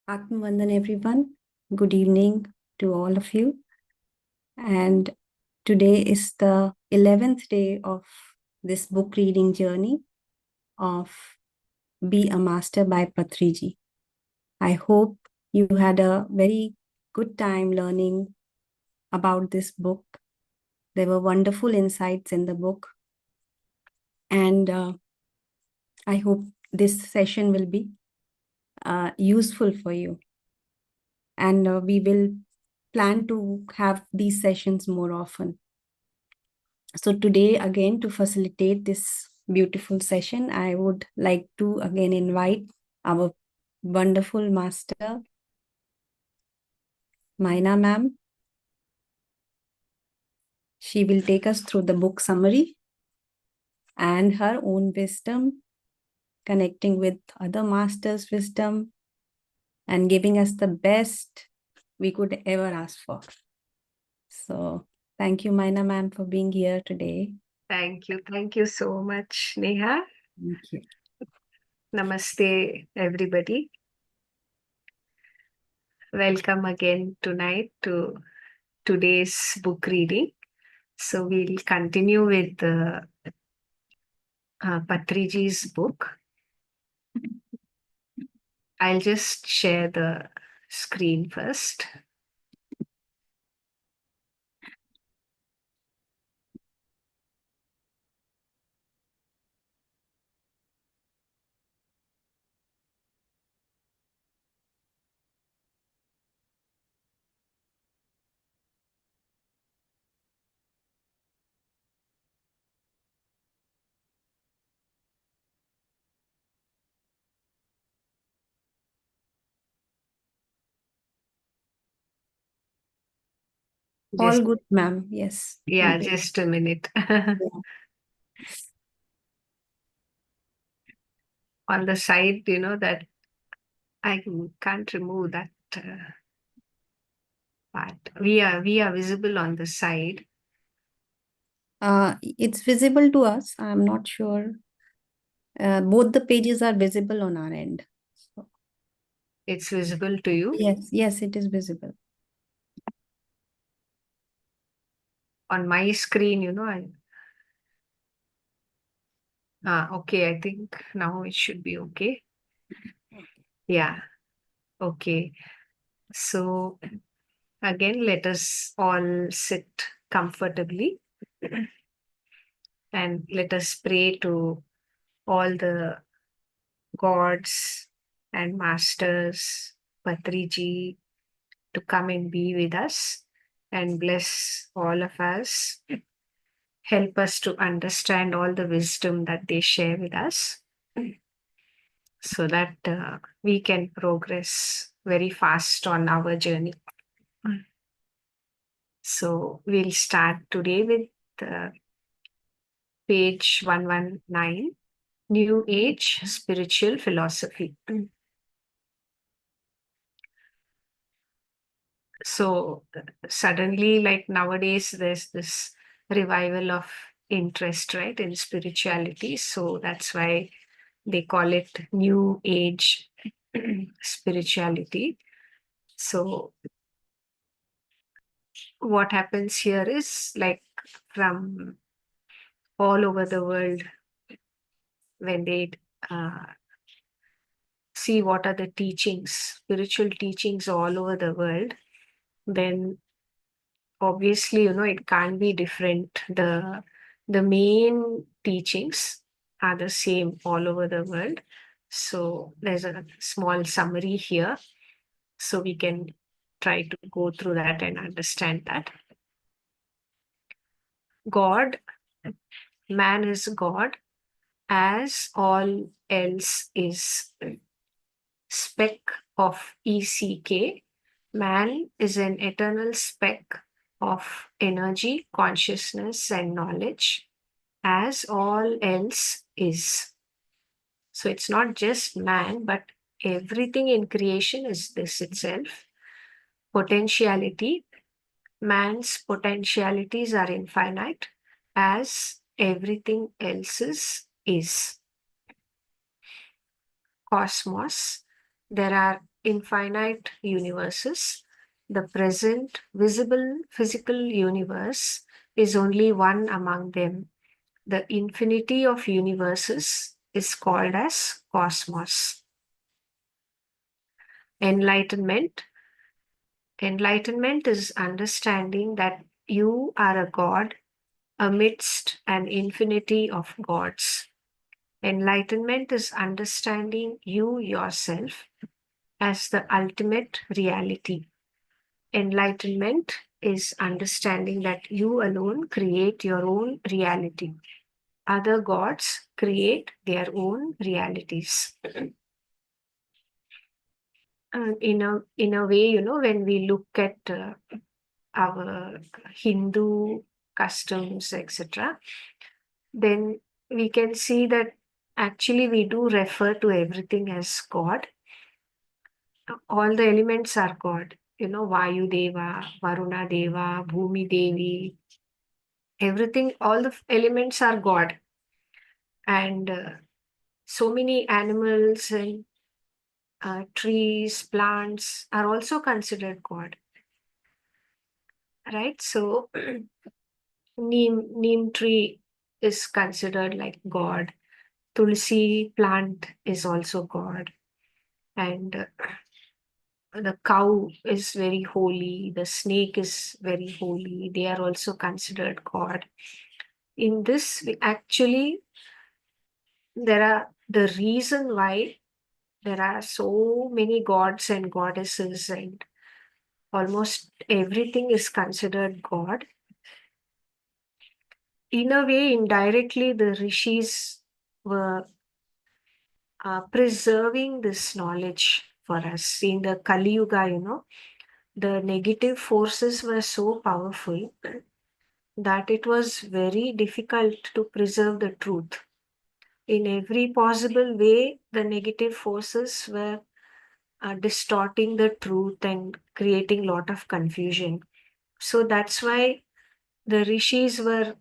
Atmavandan, everyone. Good evening to all of you. And today is the 11th day of this book reading journey of Be a Master by Patri. I hope you had a very good time learning about this book. There were wonderful insights in the book. And I hope this session will be useful for you. And we will plan to have these sessions more often. So today, again, to facilitate this beautiful session, I would like to again invite our wonderful master, Maina ma'am. She will take us through the book summary and her own wisdom, connecting with other masters' wisdom and giving us the best we could ever ask for. So thank you, Maina ma'am, for being here today. Thank you. Thank you so much, Neha. Thank you. Namaste, everybody. Welcome again tonight to today's book reading. So we'll continue with Patriji's book. I'll just share the screen first. All Just, good, ma'am. Yes. yeah, just a minute. Yeah. On the side, that I can't remove that part. We are visible on the side. It's visible to us. I'm not sure. Both the pages are visible on our end. So, It's visible to you. yes, it is visible. On my screen, okay, I think now it should be okay. Yeah, okay. So again, let us all sit comfortably and let us pray to all the gods and masters, Patriji, to come and be with us and bless all of us. Help us to understand all the wisdom that they share with us so that we can progress very fast on our journey. So we'll start today with page 119, New Age Spiritual Philosophy. So suddenly, like nowadays, there's this revival of interest, right, in spirituality. So that's why they call it New Age spirituality. So what happens here is like from all over the world, when they see what are the teachings, spiritual teachings all over the world, then obviously, it can't be different. The main teachings are the same all over the world. So there's a small summary here. So we can try to go through that and understand that. God, man is God, as all else is speck of ECK. Man is an eternal speck of energy, consciousness, and knowledge, as all else is. So it's not just man, but everything in creation is this itself. Potentiality. Man's potentialities are infinite, as everything else's is. Cosmos. There are infinite universes, the present visible physical universe is only one among them. The infinity of universes is called as cosmos. Enlightenment. Enlightenment is understanding that you are a God amidst an infinity of gods. Enlightenment is understanding you yourself as the ultimate reality. Enlightenment is understanding that you alone create your own reality. Other gods create their own realities. In a way, when we look at our Hindu customs, etc., then we can see that actually we do refer to everything as God. All the elements are God. Vayu Deva, Varuna Deva, Bhumi Devi, everything, all the elements are God. And so many animals and trees, plants are also considered God, right? So neem tree is considered like God. Tulsi plant is also God. And the cow is very holy. The snake is very holy. They are also considered God. In this, actually, there are the reason why there are so many gods and goddesses, and almost everything is considered God. In a way, indirectly, the rishis were preserving this knowledge for us. In the Kali Yuga, the negative forces were so powerful that it was very difficult to preserve the truth. In every possible way, the negative forces were distorting the truth and creating a lot of confusion. So that's why the rishis were,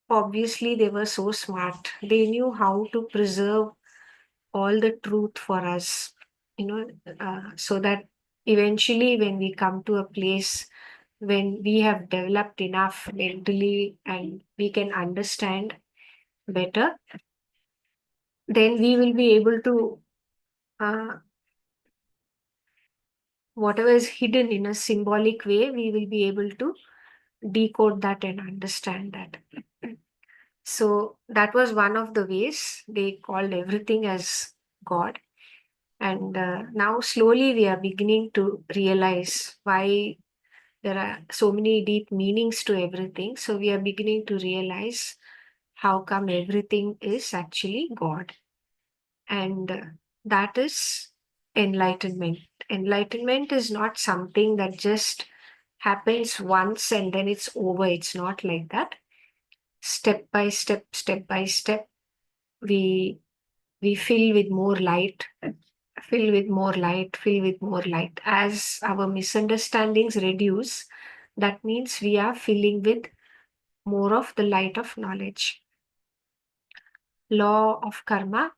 obviously, they were so smart. They knew how to preserve all the truth for us, so that eventually when we come to a place when we have developed enough mentally and we can understand better, then we will be able to, uh, whatever is hidden in a symbolic way, we will be able to decode that and understand that. So that was one of the ways they called everything as God. And now slowly we are beginning to realize why there are so many deep meanings to everything. So we are beginning to realize how come everything is actually God. And that is enlightenment. Enlightenment is not something that just happens once and then it's over. It's not like that. Step by step, we fill with more light, fill with more light, fill with more light. As our misunderstandings reduce, that means we are filling with more of the light of knowledge. Law of karma.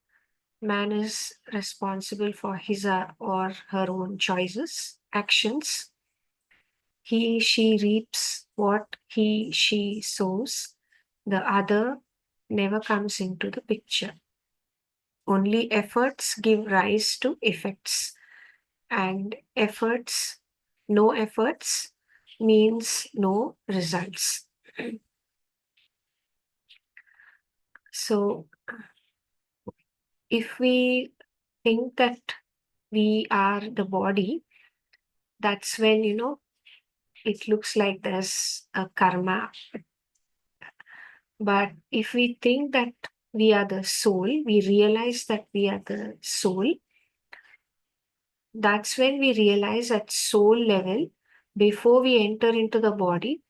Man is responsible for his or her own choices, actions. She reaps what she sows. The other never comes into the picture. Only efforts give rise to effects. And no efforts means no results. So if we think that we are the body, that's when, it looks like there's a karma. But if we think that we are the soul, we realize that we are the soul, that's when we realize at soul level, before we enter into the body,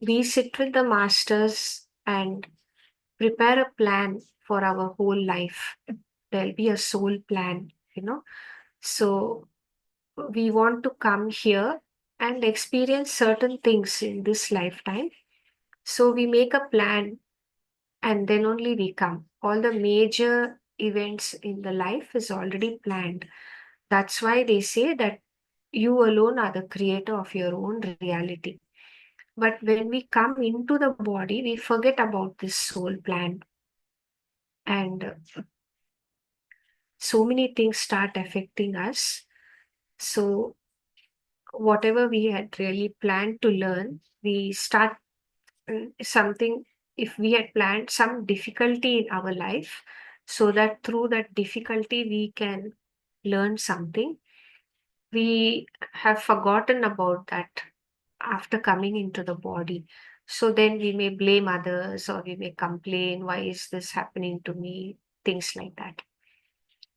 we sit with the masters and prepare a plan for our whole life. There'll be a soul plan. So we want to come here and experience certain things in this lifetime. So we make a plan and then only we come. All the major events in the life is already planned. That's why they say that you alone are the creator of your own reality. But when we come into the body, we forget about this soul plan. And so many things start affecting us. So, whatever we had really planned to learn, we start something, if we had planned some difficulty in our life, so that through that difficulty we can learn something, we have forgotten about that after coming into the body. So then we may blame others, or we may complain, why is this happening to me? Things like that.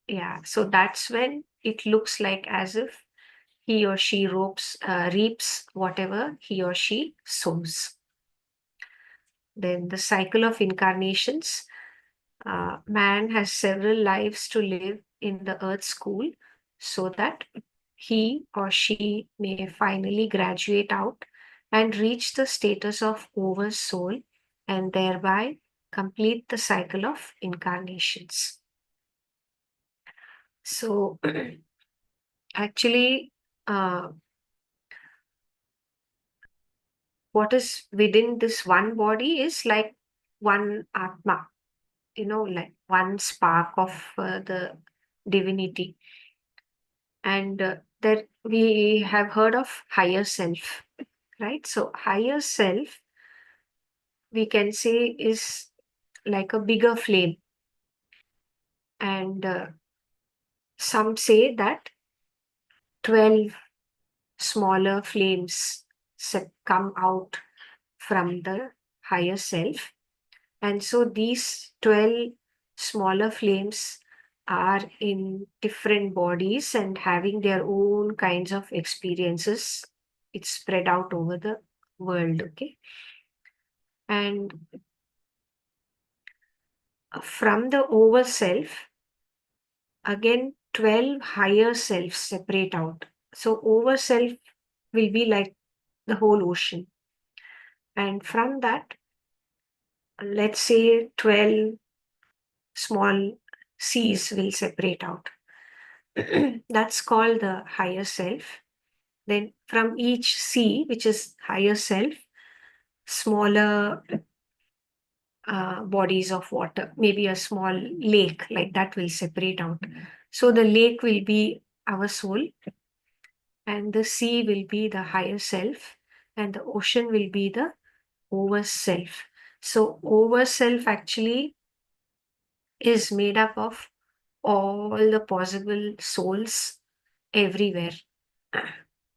Yeah. So that's when it looks like as if he or she reaps whatever he or she sows. Then the cycle of incarnations. Man has several lives to live in the earth school so that he or she may finally graduate out and reach the status of oversoul, and thereby complete the cycle of incarnations. So, actually, uh, what is within this one body is like one Atma, like one spark of the divinity. And that we have heard of higher self, right? So higher self, we can say, is like a bigger flame. And some say that 12 smaller flames come out from the higher self. And so these 12 smaller flames are in different bodies and having their own kinds of experiences. It's spread out over the world, okay? And from the over self, again, 12 higher selves separate out. So over self will be like the whole ocean. And from that, let's say 12 small seas will separate out. That's called the higher self. Then from each sea, which is higher self, smaller bodies of water, maybe a small lake like that will separate out. So the lake will be our soul, and the sea will be the higher self, and the ocean will be the over self. So over self actually is made up of all the possible souls everywhere,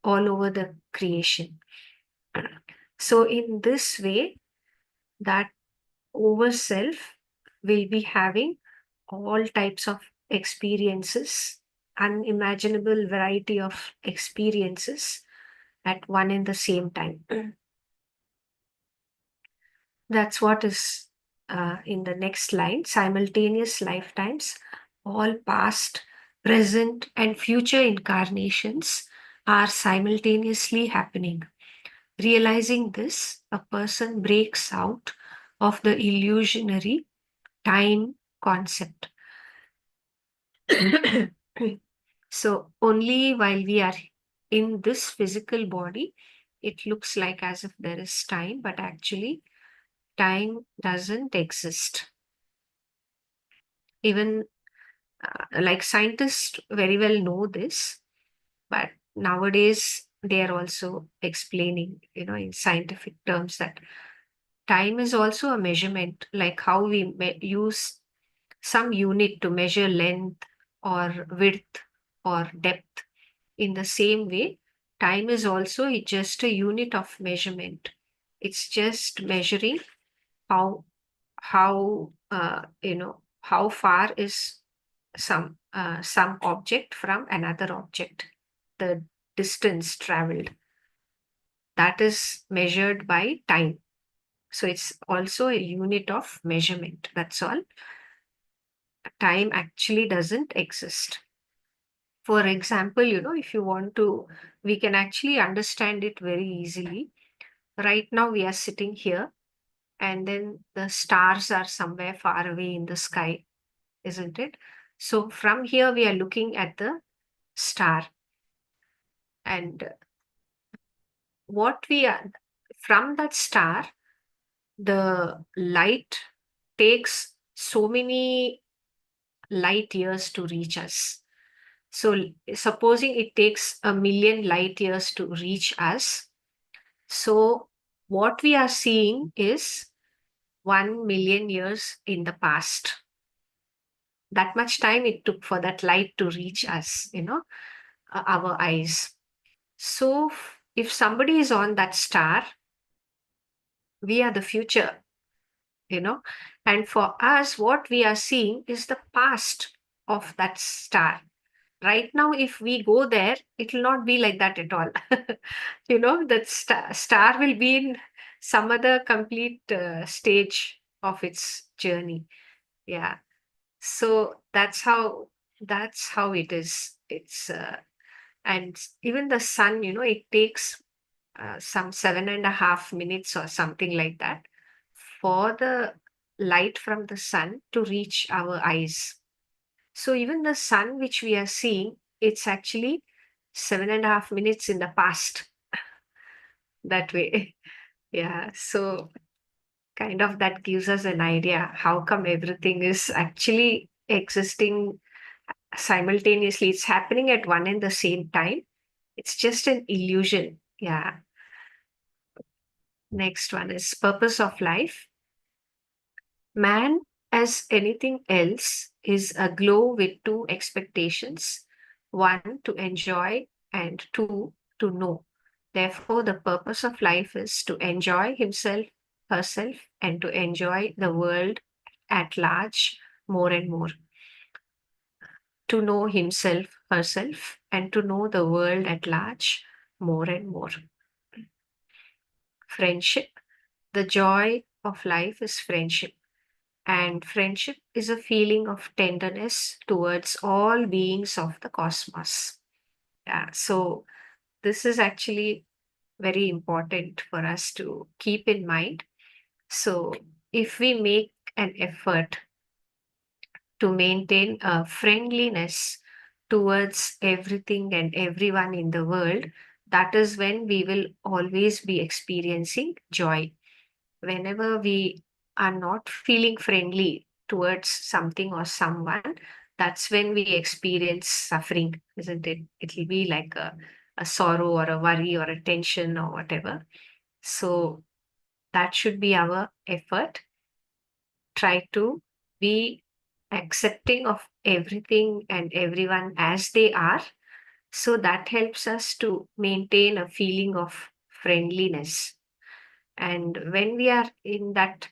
all over the creation. So in this way, that over self will be having all types of experiences, unimaginable variety of experiences at one and the same time. That's what is in the next line: simultaneous lifetimes, all past, present, and future incarnations are simultaneously happening. Realizing this, a person breaks out of the illusionary time concept. So, only while we are in this physical body, it looks like as if there is time, but actually, time doesn't exist. Even like scientists very well know this, but nowadays they are also explaining, in scientific terms, that time is also a measurement, like how we use some unit to measure length or width or depth. In the same way, time is also just a unit of measurement. It's just measuring how how far is some object from another object, the distance traveled, that is measured by time. So it's also a unit of measurement. That's all. Time actually doesn't exist. For example, if you want to, we can actually understand it very easily. Right now, we are sitting here, and then the stars are somewhere far away in the sky, isn't it? So from here, we are looking at the star. And what we are from that star, the light takes so many light years to reach us. So, supposing it takes 1 million light years to reach us, so what we are seeing is 1 million years in the past. That much time it took for that light to reach us, our eyes. So, if somebody is on that star, we are the future, you know, and for us, what we are seeing is the past of that star. Right now, if we go there, it will not be like that at all. That star will be in some other complete stage of its journey. Yeah. So that's how it is. And even the sun, it takes some 7.5 minutes or something like that for the light from the sun to reach our eyes. So even the sun which we are seeing, it's actually 7.5 minutes in the past, that way. Yeah. So kind of that gives us an idea how come everything is actually existing simultaneously. It's happening at one and the same time. It's just an illusion. Yeah. Next one is purpose of life. Man, as anything else, is aglow with two expectations: one, to enjoy, and two, to know. Therefore, the purpose of life is to enjoy himself, herself, and to enjoy the world at large more and more. To know himself, herself, and to know the world at large more and more. Friendship. The joy of life is friendship. And friendship is a feeling of tenderness towards all beings of the cosmos. Yeah, so this is actually very important for us to keep in mind. So, if we make an effort to maintain a friendliness towards everything and everyone in the world, that is when we will always be experiencing joy. Whenever we are not feeling friendly towards something or someone, that's when we experience suffering, isn't it? It will be like a sorrow or a worry or a tension or whatever. So that should be our effort. Try to be accepting of everything and everyone as they are. So that helps us to maintain a feeling of friendliness. And when we are in that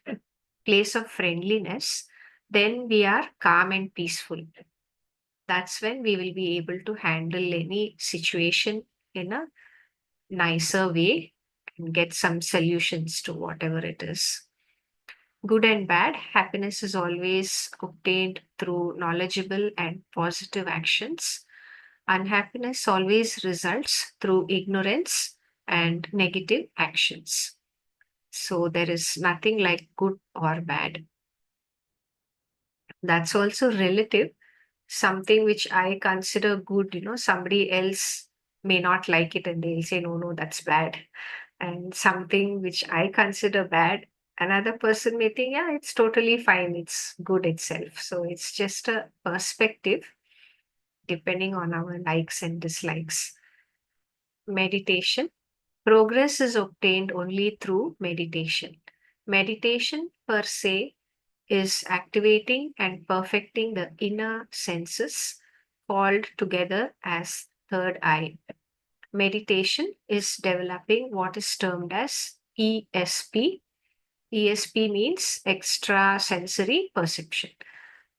place of friendliness, then we are calm and peaceful. That's when we will be able to handle any situation in a nicer way and get some solutions to whatever it is. Good and bad, happiness is always obtained through knowledgeable and positive actions. Unhappiness always results through ignorance and negative actions. So there is nothing like good or bad. That's also relative. Something which I consider good, somebody else may not like it and they'll say, no, no, that's bad. And something which I consider bad, another person may think, yeah, it's totally fine. It's good itself. So it's just a perspective depending on our likes and dislikes. Meditation. Progress is obtained only through meditation. Meditation per se is activating and perfecting the inner senses called together as third eye. Meditation is developing what is termed as ESP. ESP means extrasensory perception.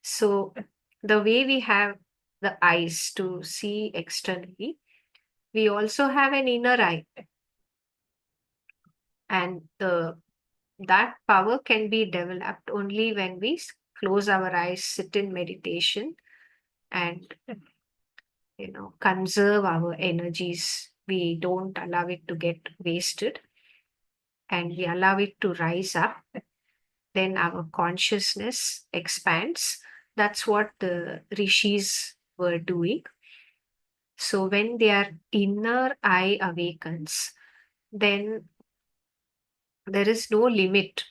So, the way we have the eyes to see externally, we also have an inner eye, and that power can be developed only when we close our eyes, sit in meditation, and conserve our energies. We don't allow it to get wasted, and we allow it to rise up. Then our consciousness expands. That's what the rishis were doing. So when their inner eye awakens, then there is no limit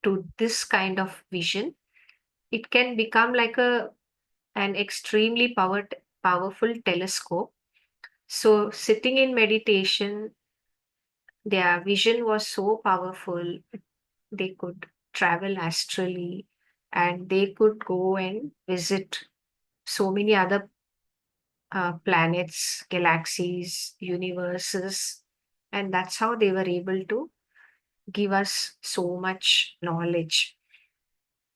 to this kind of vision. It can become like an extremely powerful telescope. So sitting in meditation, their vision was so powerful. They could travel astrally, and they could go and visit so many other planets, galaxies, universes. And that's how they were able to give us so much knowledge.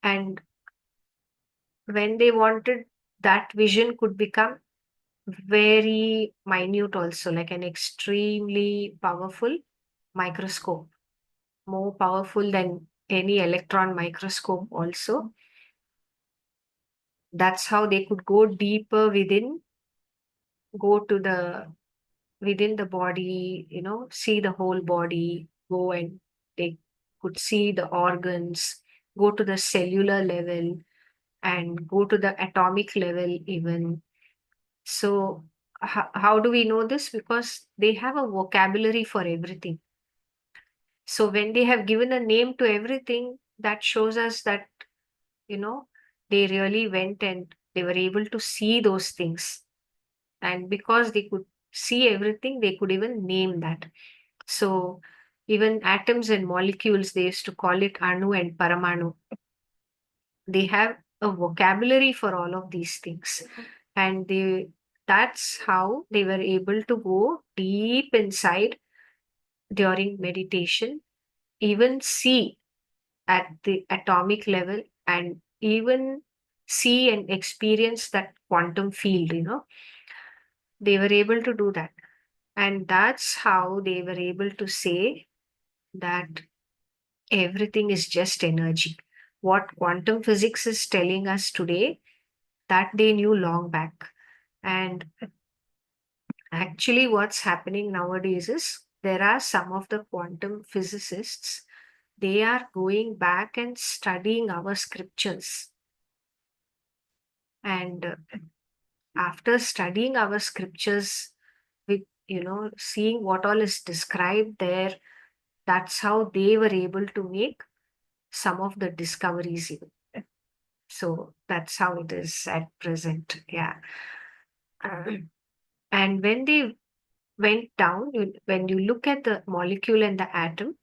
And when they wanted, that vision could become very minute, also, like an extremely powerful microscope, more powerful than any electron microscope, also. That's how they could go deeper go to the within the body, see the whole body, go and they could see the organs, go to the cellular level, and go to the atomic level even. So, how do we know this? Because they have a vocabulary for everything. So, when they have given a name to everything, that shows us that, you know, they really went and they were able to see those things. And because they could see everything, they could even name that. So, even atoms and molecules, they used to call it Anu and Paramanu. They have a vocabulary for all of these things. And that's how they were able to go deep inside during meditation, even see at the atomic level, and even see and experience that quantum field. They were able to do that. And that's how they were able to say that everything is just energy. What quantum physics is telling us today, that they knew long back. And actually, what's happening nowadays is there are some of the quantum physicists, they are going back and studying our scriptures. And after studying our scriptures, with seeing what all is described there, that's how they were able to make some of the discoveries even. So that's how it is at present. Yeah. Um, and when they went down, when you look at the molecule and the atom,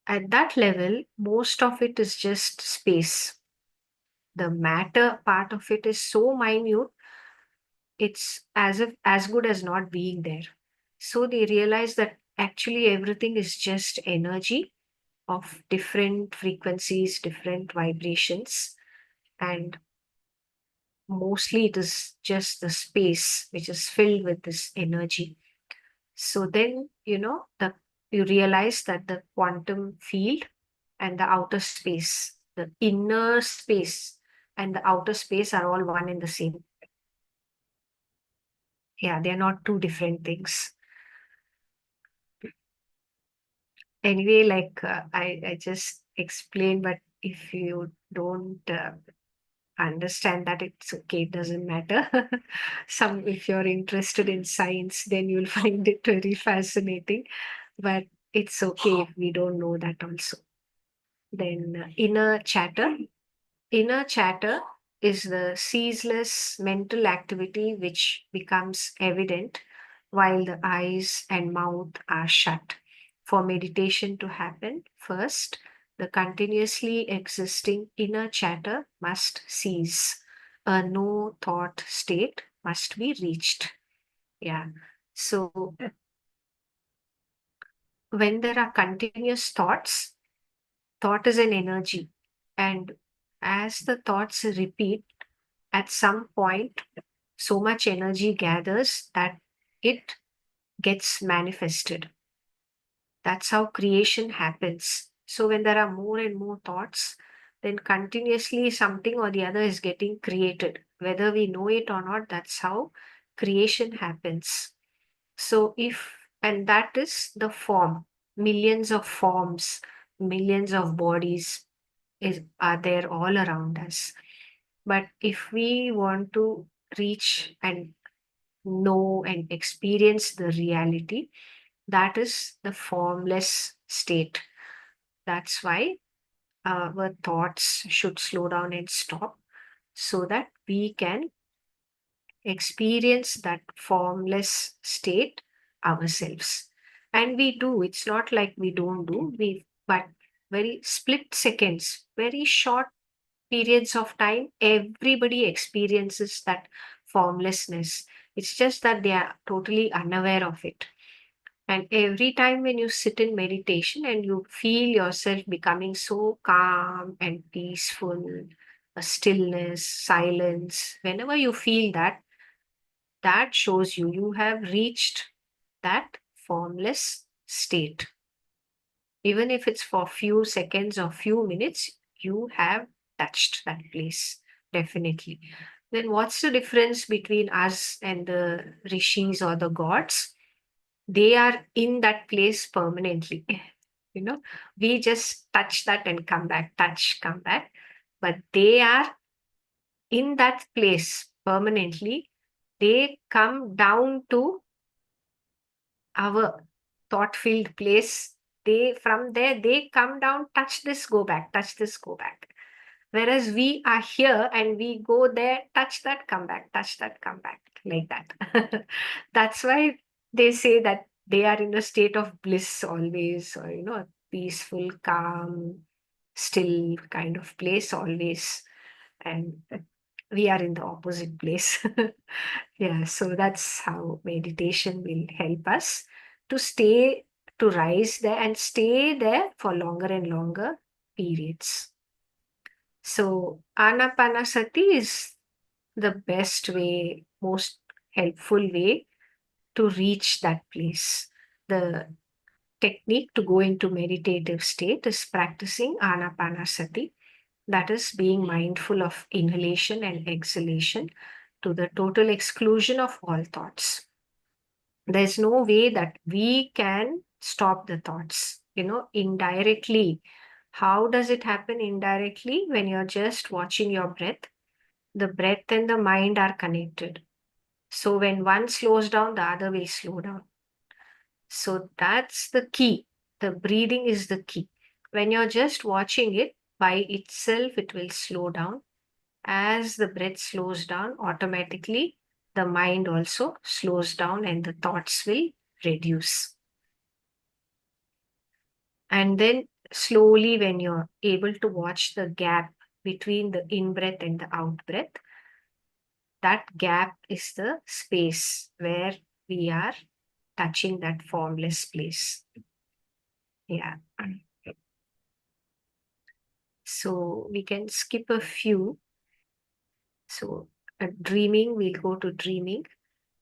at that level, most of it is just space. The matter part of it is so minute, it's as if as good as not being there. So they realize that actually everything is just energy of different frequencies, different vibrations, and mostly it is just the space which is filled with this energy. So then, you realize that the quantum field and the outer space, the inner space and the outer space are all one and the same. Yeah, they're not two different things. Anyway, like I just explained, but if you don't understand that, it's okay, it doesn't matter. If you're interested in science, then you'll find it very fascinating, but it's okay if we don't know that also. Then inner chatter is the ceaseless mental activity which becomes evident while the eyes and mouth are shut. For meditation to happen, first, the continuously existing inner chatter must cease. A no thought state must be reached. Yeah. So when there are continuous thoughts, thought is an energy. And as the thoughts repeat, at some point, so much energy gathers that it gets manifested. That's how creation happens. So when there are more and more thoughts, then continuously something or the other is getting created. Whether we know it or not, that's how creation happens. So and that is the form, millions of forms, millions of bodies are there all around us. But if we want to reach and know and experience the reality, that is the formless state. That's why our thoughts should slow down and stop, so that we can experience that formless state ourselves. And we do, it's not like we don't do, but very split seconds, very short periods of time, everybody experiences that formlessness. It's just that they are totally unaware of it. And every time when you sit in meditation and you feel yourself becoming so calm and peaceful, a stillness, silence, whenever you feel that, that shows you have reached that formless state. Even if it's for few seconds or few minutes, you have touched that place, definitely. Then what's the difference between us and the rishis or the gods? They are in that place permanently. We just touch that and come back, touch, come back. But they are in that place permanently. They come down to our thought filled place. They from there they come down, touch this, go back, touch this, go back. Whereas we are here and we go there, touch that, come back, touch that, come back, like that. That's why they say that they are in a state of bliss always, or a peaceful, calm, still kind of place always. And we are in the opposite place. Yeah, so that's how meditation will help us to stay, to rise there and stay there for longer and longer periods. So, Anapanasati is the best way, most helpful way to reach that place. The technique to go into meditative state is practicing Anapanasati, that is being mindful of inhalation and exhalation to the total exclusion of all thoughts. There's no way that we can stop the thoughts, indirectly. How does it happen indirectly? When you're just watching your breath, the breath and the mind are connected. So when one slows down, the other will slow down. So that's the key. The breathing is the key. When you're just watching it by itself, it will slow down. As the breath slows down, automatically the mind also slows down and the thoughts will reduce. And then slowly, when you're able to watch the gap between the in breath and the out breath, that gap is the space where we are touching that formless place. Yeah. So we can skip a few. So, dreaming, we'll go to dreaming.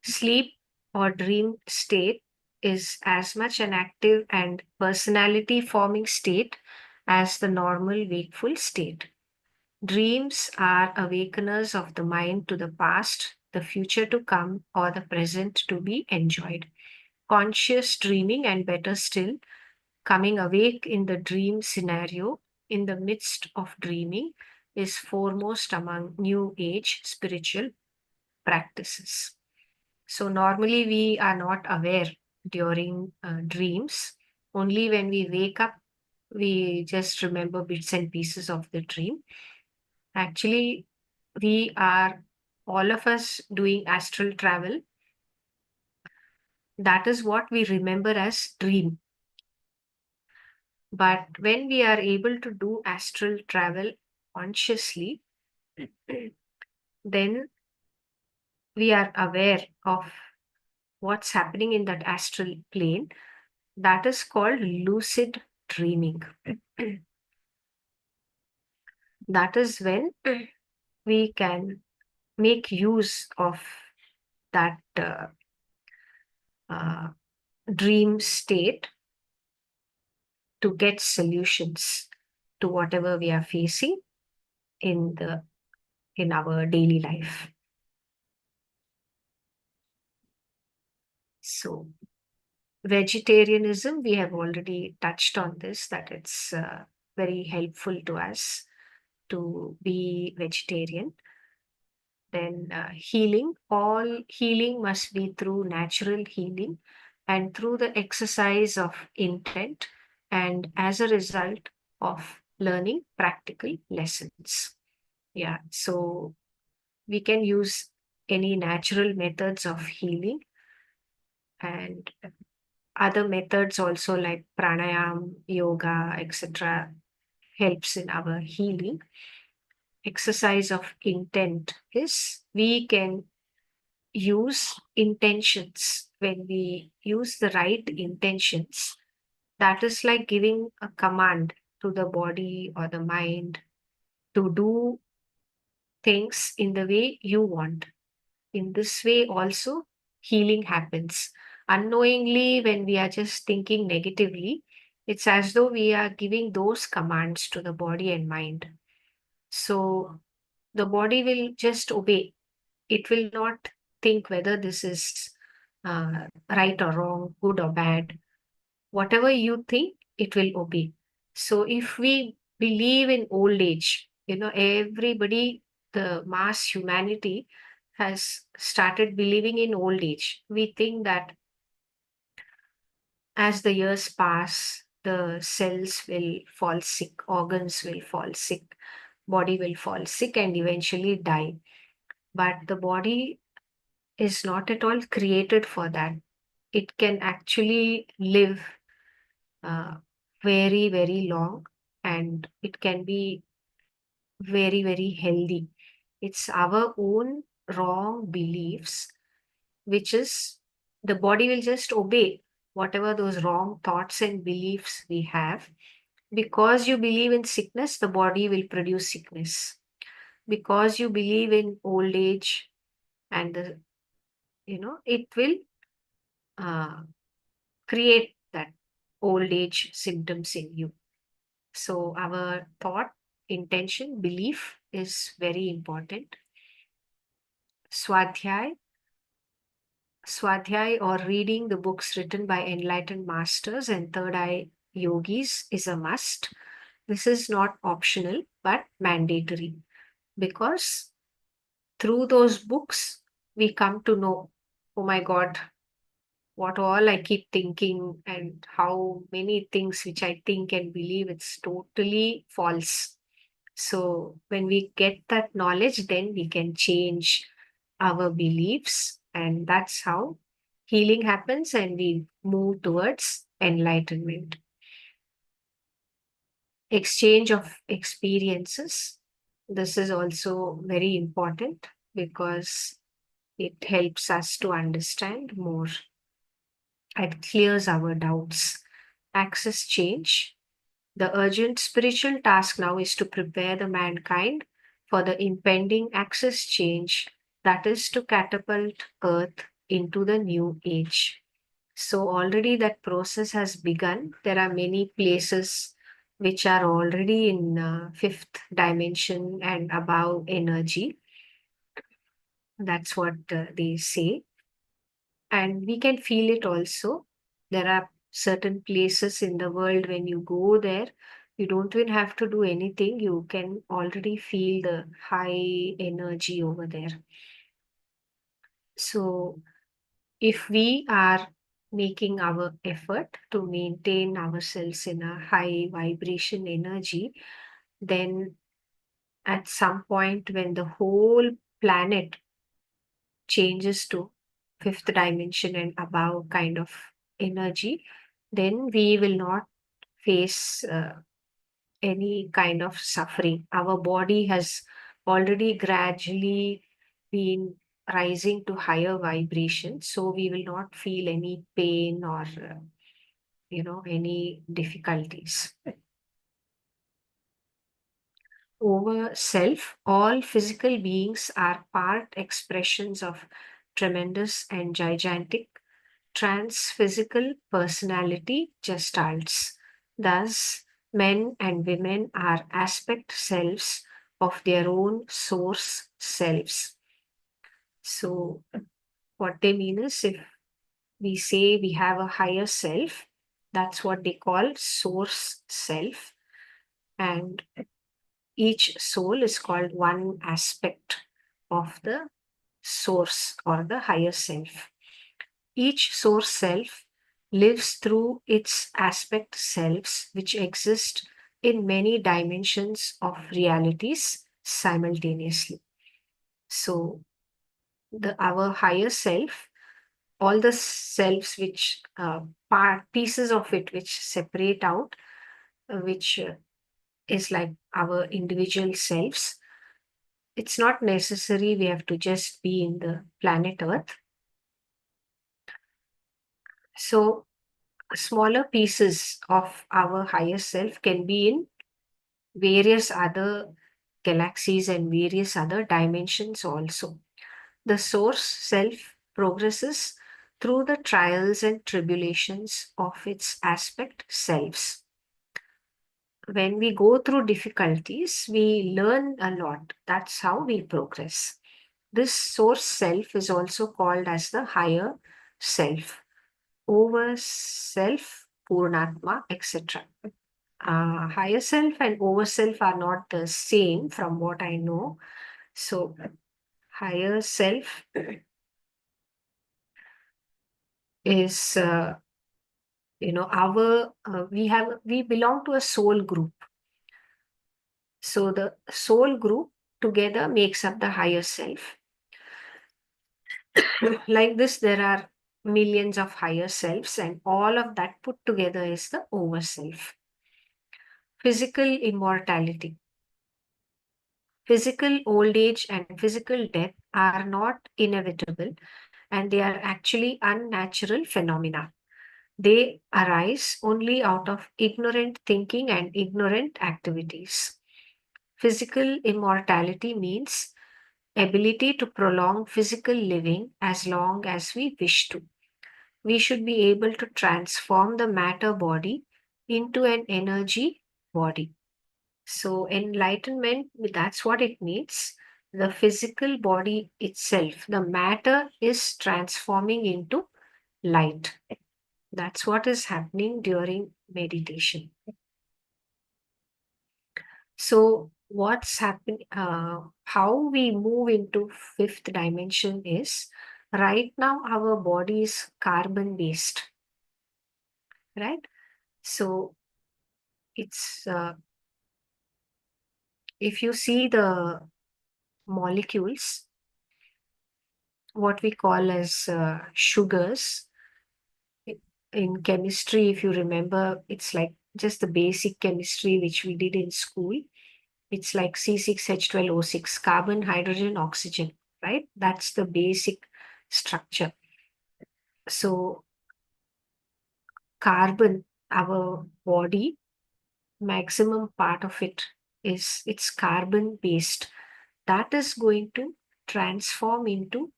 Sleep or dream state is as much an active and personality forming state as the normal wakeful state. Dreams are awakeners of the mind to the past, the future to come, or the present to be enjoyed. Conscious dreaming, and better still, coming awake in the dream scenario in the midst of dreaming, is foremost among New Age spiritual practices. So, normally we are not aware during dreams. Only when we wake up, we just remember bits and pieces of the dream. Actually, we are all of us doing astral travel. That is what we remember as dream. But when we are able to do astral travel consciously, then we are aware of what's happening in that astral plane. That is called lucid dreaming. That is when we can make use of that uh, dream state to get solutions to whatever we are facing in the in our daily life. So, vegetarianism, we have already touched on this, that it's very helpful to us to be vegetarian. Then healing. All healing must be through natural healing and through the exercise of intent, and as a result of learning practical lessons. Yeah, so we can use any natural methods of healing, and other methods also like pranayam, yoga, etc., helps in our healing. Exercise of intent is we can use intentions. When we use the right intentions, that is like giving a command to the body or the mind to do things in the way you want. In this way, also, healing happens. Unknowingly, when we are just thinking negatively, it's as though we are giving those commands to the body and mind. So the body will just obey. It will not think whether this is right or wrong, good or bad. Whatever you think, it will obey. So if we believe in old age, everybody, the mass humanity has started believing in old age. We think that as the years pass, the cells will fall sick, organs will fall sick, body will fall sick, and eventually die. But the body is not at all created for that. It can actually live uh, very, very long, and it can be very, very healthy. It's our own wrong beliefs, which is the body will just obey whatever those wrong thoughts and beliefs we have. Because you believe in sickness, the body will produce sickness. Because you believe in old age, and it will uh, create that old age symptoms in you. So, our thought, intention, belief is very important. Swadhyay, Swadhyay, or reading the books written by enlightened masters and third eye yogis, is a must. This is not optional but mandatory, because through those books we come to know, oh my God, what all I keep thinking, and how many things which I think and believe, it's totally false. So when we get that knowledge, then we can change our beliefs, and that's how healing happens and we move towards enlightenment. Exchange of experiences. This is also very important because it helps us to understand more. It clears our doubts. Access change. The urgent spiritual task now is to prepare the mankind for the impending access change, that is to catapult Earth into the new age. So, already that process has begun. There are many places which are already in fifth dimension and above energy. That's what they say. And we can feel it also. There are certain places in the world, when you go there, you don't even have to do anything. You can already feel the high energy over there. So, if we are making our effort to maintain ourselves in a high vibration energy, then at some point when the whole planet changes to fifth dimension and above kind of energy, then we will not face any kind of suffering. Our body has already gradually been rising to higher vibration, so we will not feel any pain or any difficulties. Over self, all physical beings are part expressions of tremendous and gigantic transphysical personality gestalts. Thus, men and women are aspect selves of their own source selves. So, what they mean is, if we say we have a higher self, that's what they call source self. And each soul is called one aspect of the source or the higher self. Each source self lives through its aspect selves, which exist in many dimensions of realities simultaneously. So, our higher self, all the selves which pieces of it which separate out, which is like our individual selves. It's not necessary we have to just be in the planet Earth. So, smaller pieces of our higher self can be in various other galaxies and various other dimensions also. The source self progresses through the trials and tribulations of its aspect selves. When we go through difficulties, we learn a lot. That's how we progress. This source self is also called as the higher self, over self, Purnatma, etc. Higher self and over self are not the same from what I know. So, higher self is, our, we belong to a soul group. So, the soul group together makes up the higher self. Like this, there are millions of higher selves, and all of that put together is the over self. Physical immortality. Physical old age and physical death are not inevitable, and they are actually unnatural phenomena. They arise only out of ignorant thinking and ignorant activities. Physical immortality means ability to prolong physical living as long as we wish to. We should be able to transform the matter body into an energy body. So, enlightenment, that's what it means. The physical body itself, the matter is transforming into light. That's what is happening during meditation. So, what's happening, how we move into fifth dimension is right now our body is carbon based, right? So, it's if you see the molecules, what we call as sugars in chemistry, if you remember, it's like just the basic chemistry which we did in school. It's like C6H12O6, carbon, hydrogen, oxygen, right? That's the basic structure. So, carbon, our body, maximum part of it is it's carbon based. That is going to transform into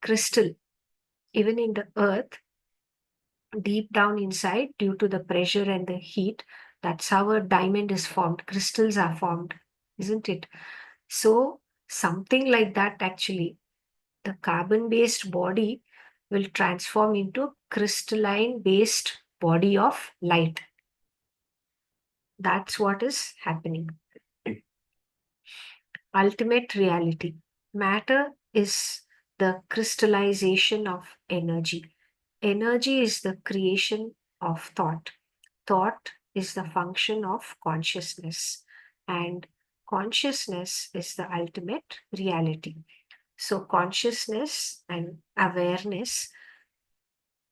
crystal. Even in the earth, deep down inside, due to the pressure and the heat, that's how a diamond is formed. Crystals are formed, isn't it? So, something like that actually, the carbon based body will transform into crystalline based body of light. That's what is happening. Ultimate reality. Matter is the crystallization of energy. Energy is the creation of thought. Thought is the function of consciousness. And consciousness is the ultimate reality. So, consciousness and awareness,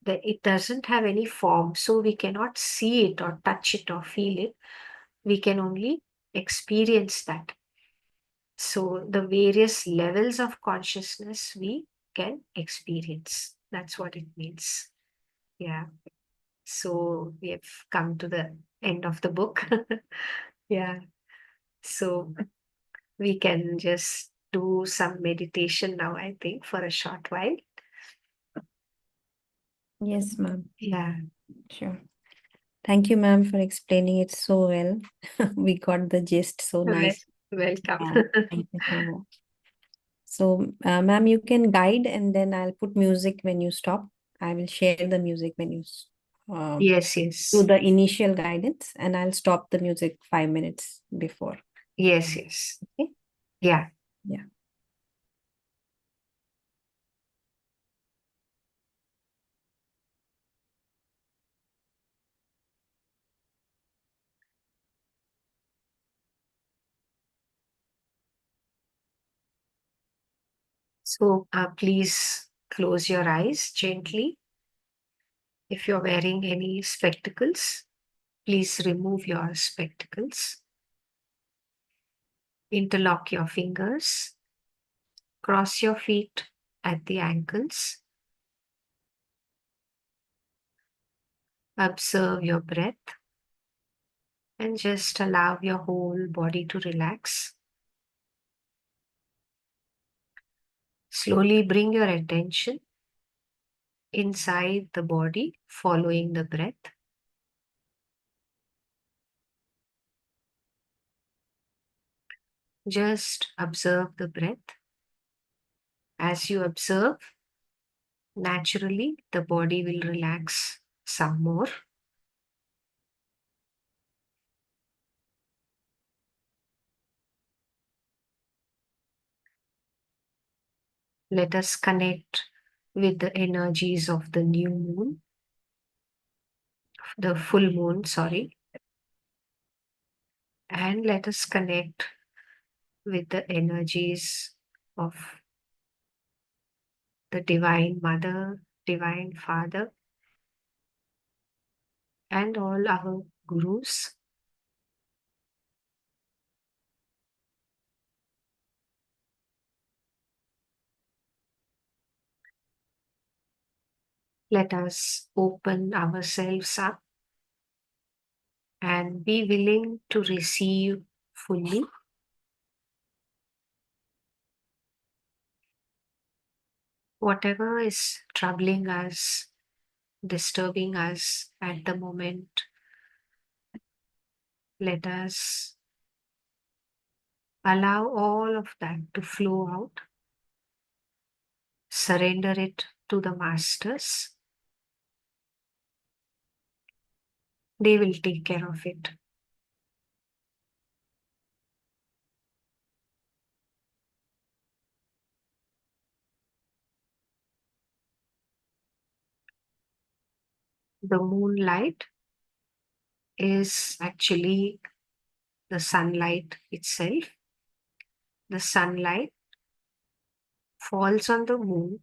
that it doesn't have any form, so we cannot see it or touch it or feel it. We can only experience that. So, the various levels of consciousness we can experience. That's what it means. Yeah. So, we have come to the end of the book. Yeah. So, we can just do some meditation now, I think, for a short while. Yes, ma'am. Yeah. Sure. Thank you, ma'am, for explaining it so well. We got the gist so nice. Welcome. Yeah, thank you so much. So, ma'am, you can guide and then I'll put music when you stop. I will share the music when you Yes, do yes. the initial guidance and I'll stop the music 5 minutes before. Yes, yes. Okay? Yeah. Yeah. So please close your eyes gently. If you're wearing any spectacles, please remove your spectacles. Interlock your fingers. Cross your feet at the ankles. Observe your breath and just allow your whole body to relax. Slowly bring your attention inside the body, following the breath. Just observe the breath. As you observe, naturally the body will relax some more. Let us connect with the energies of the new moon, the full moon, sorry, and let us connect with the energies of the Divine Mother, Divine Father, and all our gurus. Let us open ourselves up and be willing to receive fully whatever is troubling us, disturbing us at the moment. Let us allow all of that to flow out, surrender it to the masters. They will take care of it. The moonlight is actually the sunlight itself. The sunlight falls on the moon,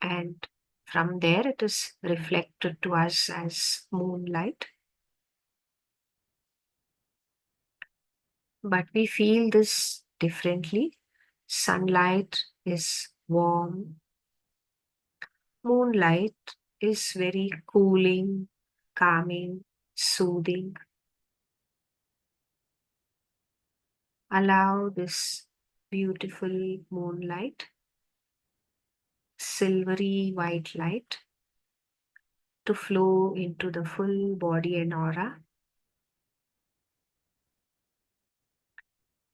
and from there it is reflected to us as moonlight. But we feel this differently. Sunlight is warm, moonlight is very cooling, calming, soothing. Allow this beautiful moonlight, silvery white light, to flow into the full body and aura,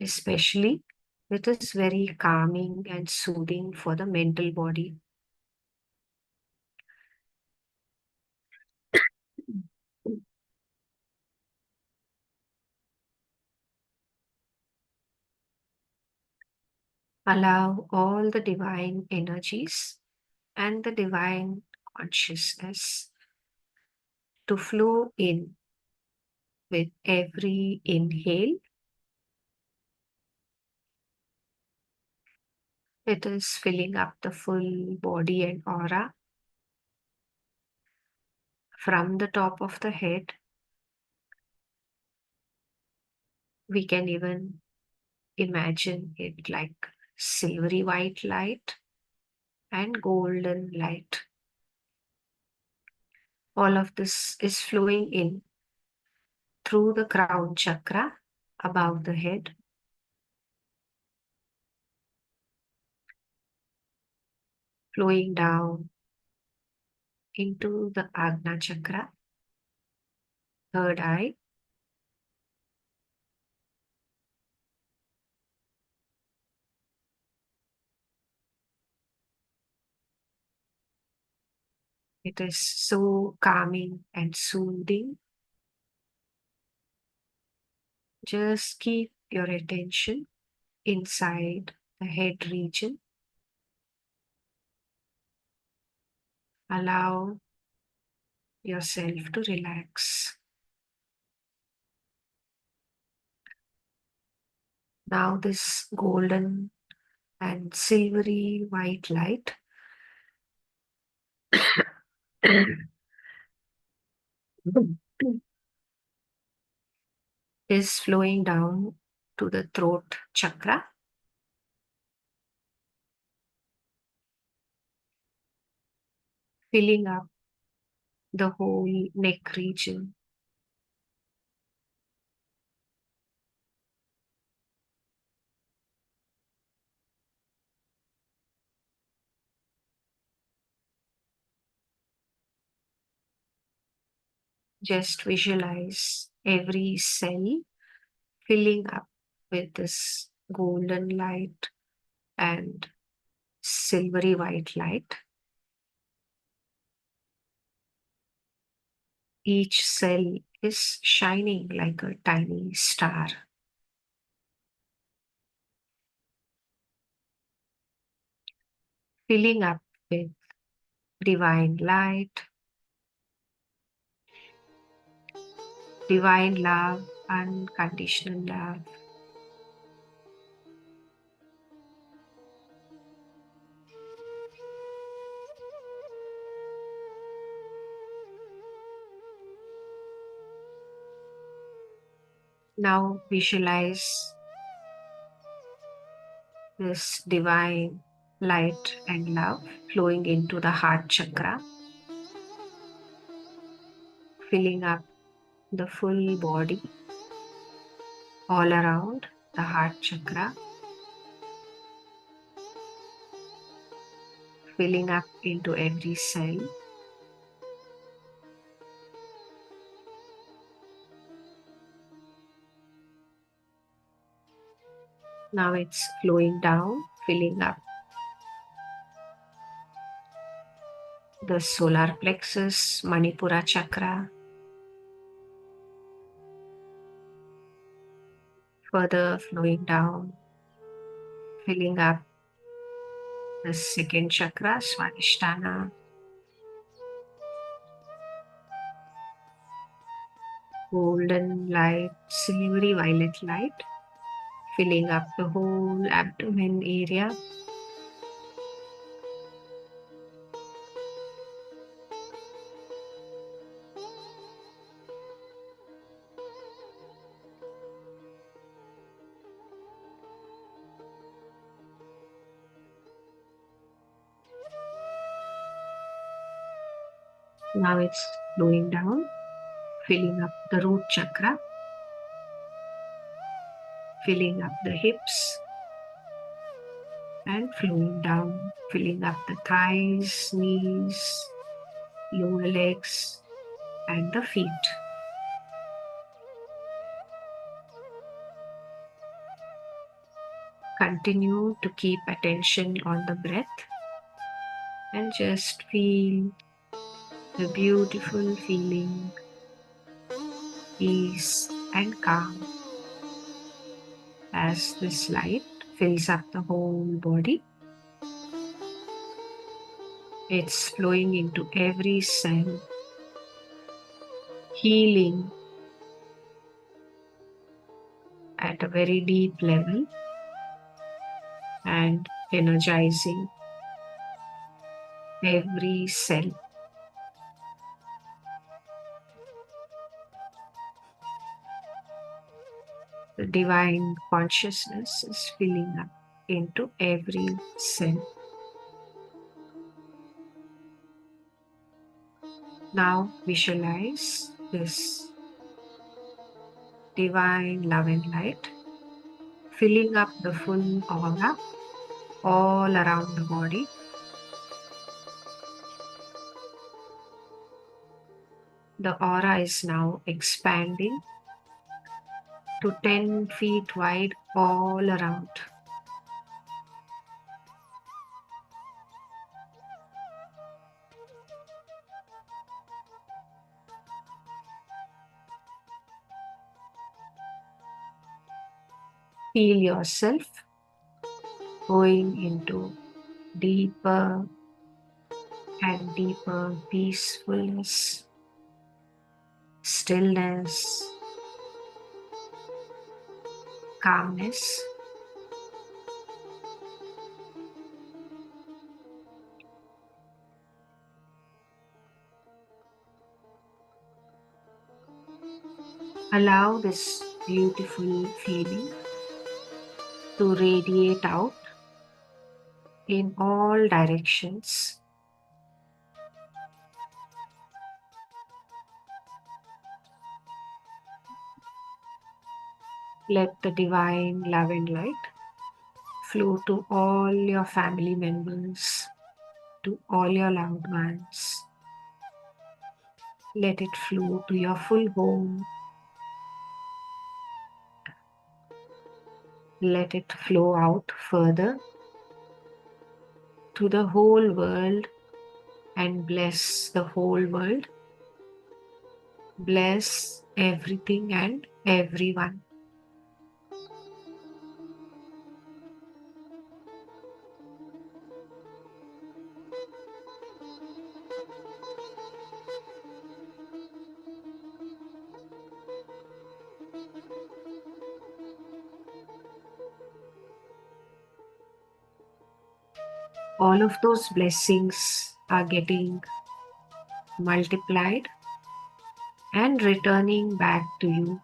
especially it is very calming and soothing for the mental body. Allow all the divine energies and the divine consciousness to flow in with every inhale. It is filling up the full body and aura from the top of the head. We can even imagine it like silvery white light and golden light. All of this is flowing in through the crown chakra above the head, flowing down into the Agna chakra, third eye. It is so calming and soothing. Just keep your attention inside the head region. Allow yourself to relax. Now, this golden and silvery white light is flowing down to the throat chakra, filling up the whole neck region. Just visualize every cell filling up with this golden light and silvery white light. Each cell is shining like a tiny star, filling up with divine light, divine love, unconditional love. Now visualize this divine light and love flowing into the heart chakra, filling up the full body all around the heart chakra, filling up into every cell. Now it's flowing down, filling up the solar plexus, Manipura chakra, further flowing down, filling up the second chakra, Swadhisthana, golden light, silvery violet light, filling up the whole abdomen area. Now it's flowing down, filling up the root chakra, filling up the hips, and flowing down, filling up the thighs, knees, lower legs, and the feet. Continue to keep attention on the breath and just feel the beautiful feeling, ease, and calm as this light fills up the whole body. It's flowing into every cell, healing at a very deep level and energizing every cell. The divine consciousness is filling up into every cell. Now visualize this divine love and light filling up the full aura all around the body. The aura is now expanding to 10 feet wide all around. Feel yourself going into deeper and deeper peacefulness, stillness, calmness. Allow this beautiful feeling to radiate out in all directions. Let the divine love and light flow to all your family members, to all your loved ones. Let it flow to your full home. Let it flow out further to the whole world and bless the whole world. Bless everything and everyone. All of those blessings are getting multiplied and returning back to you.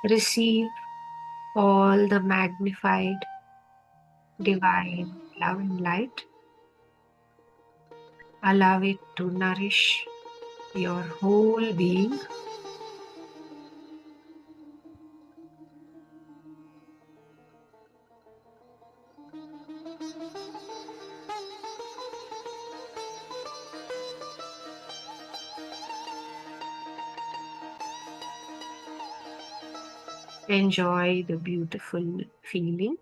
Receive all the magnified divine love and light. Allow it to nourish your whole being. Enjoy the beautiful feeling.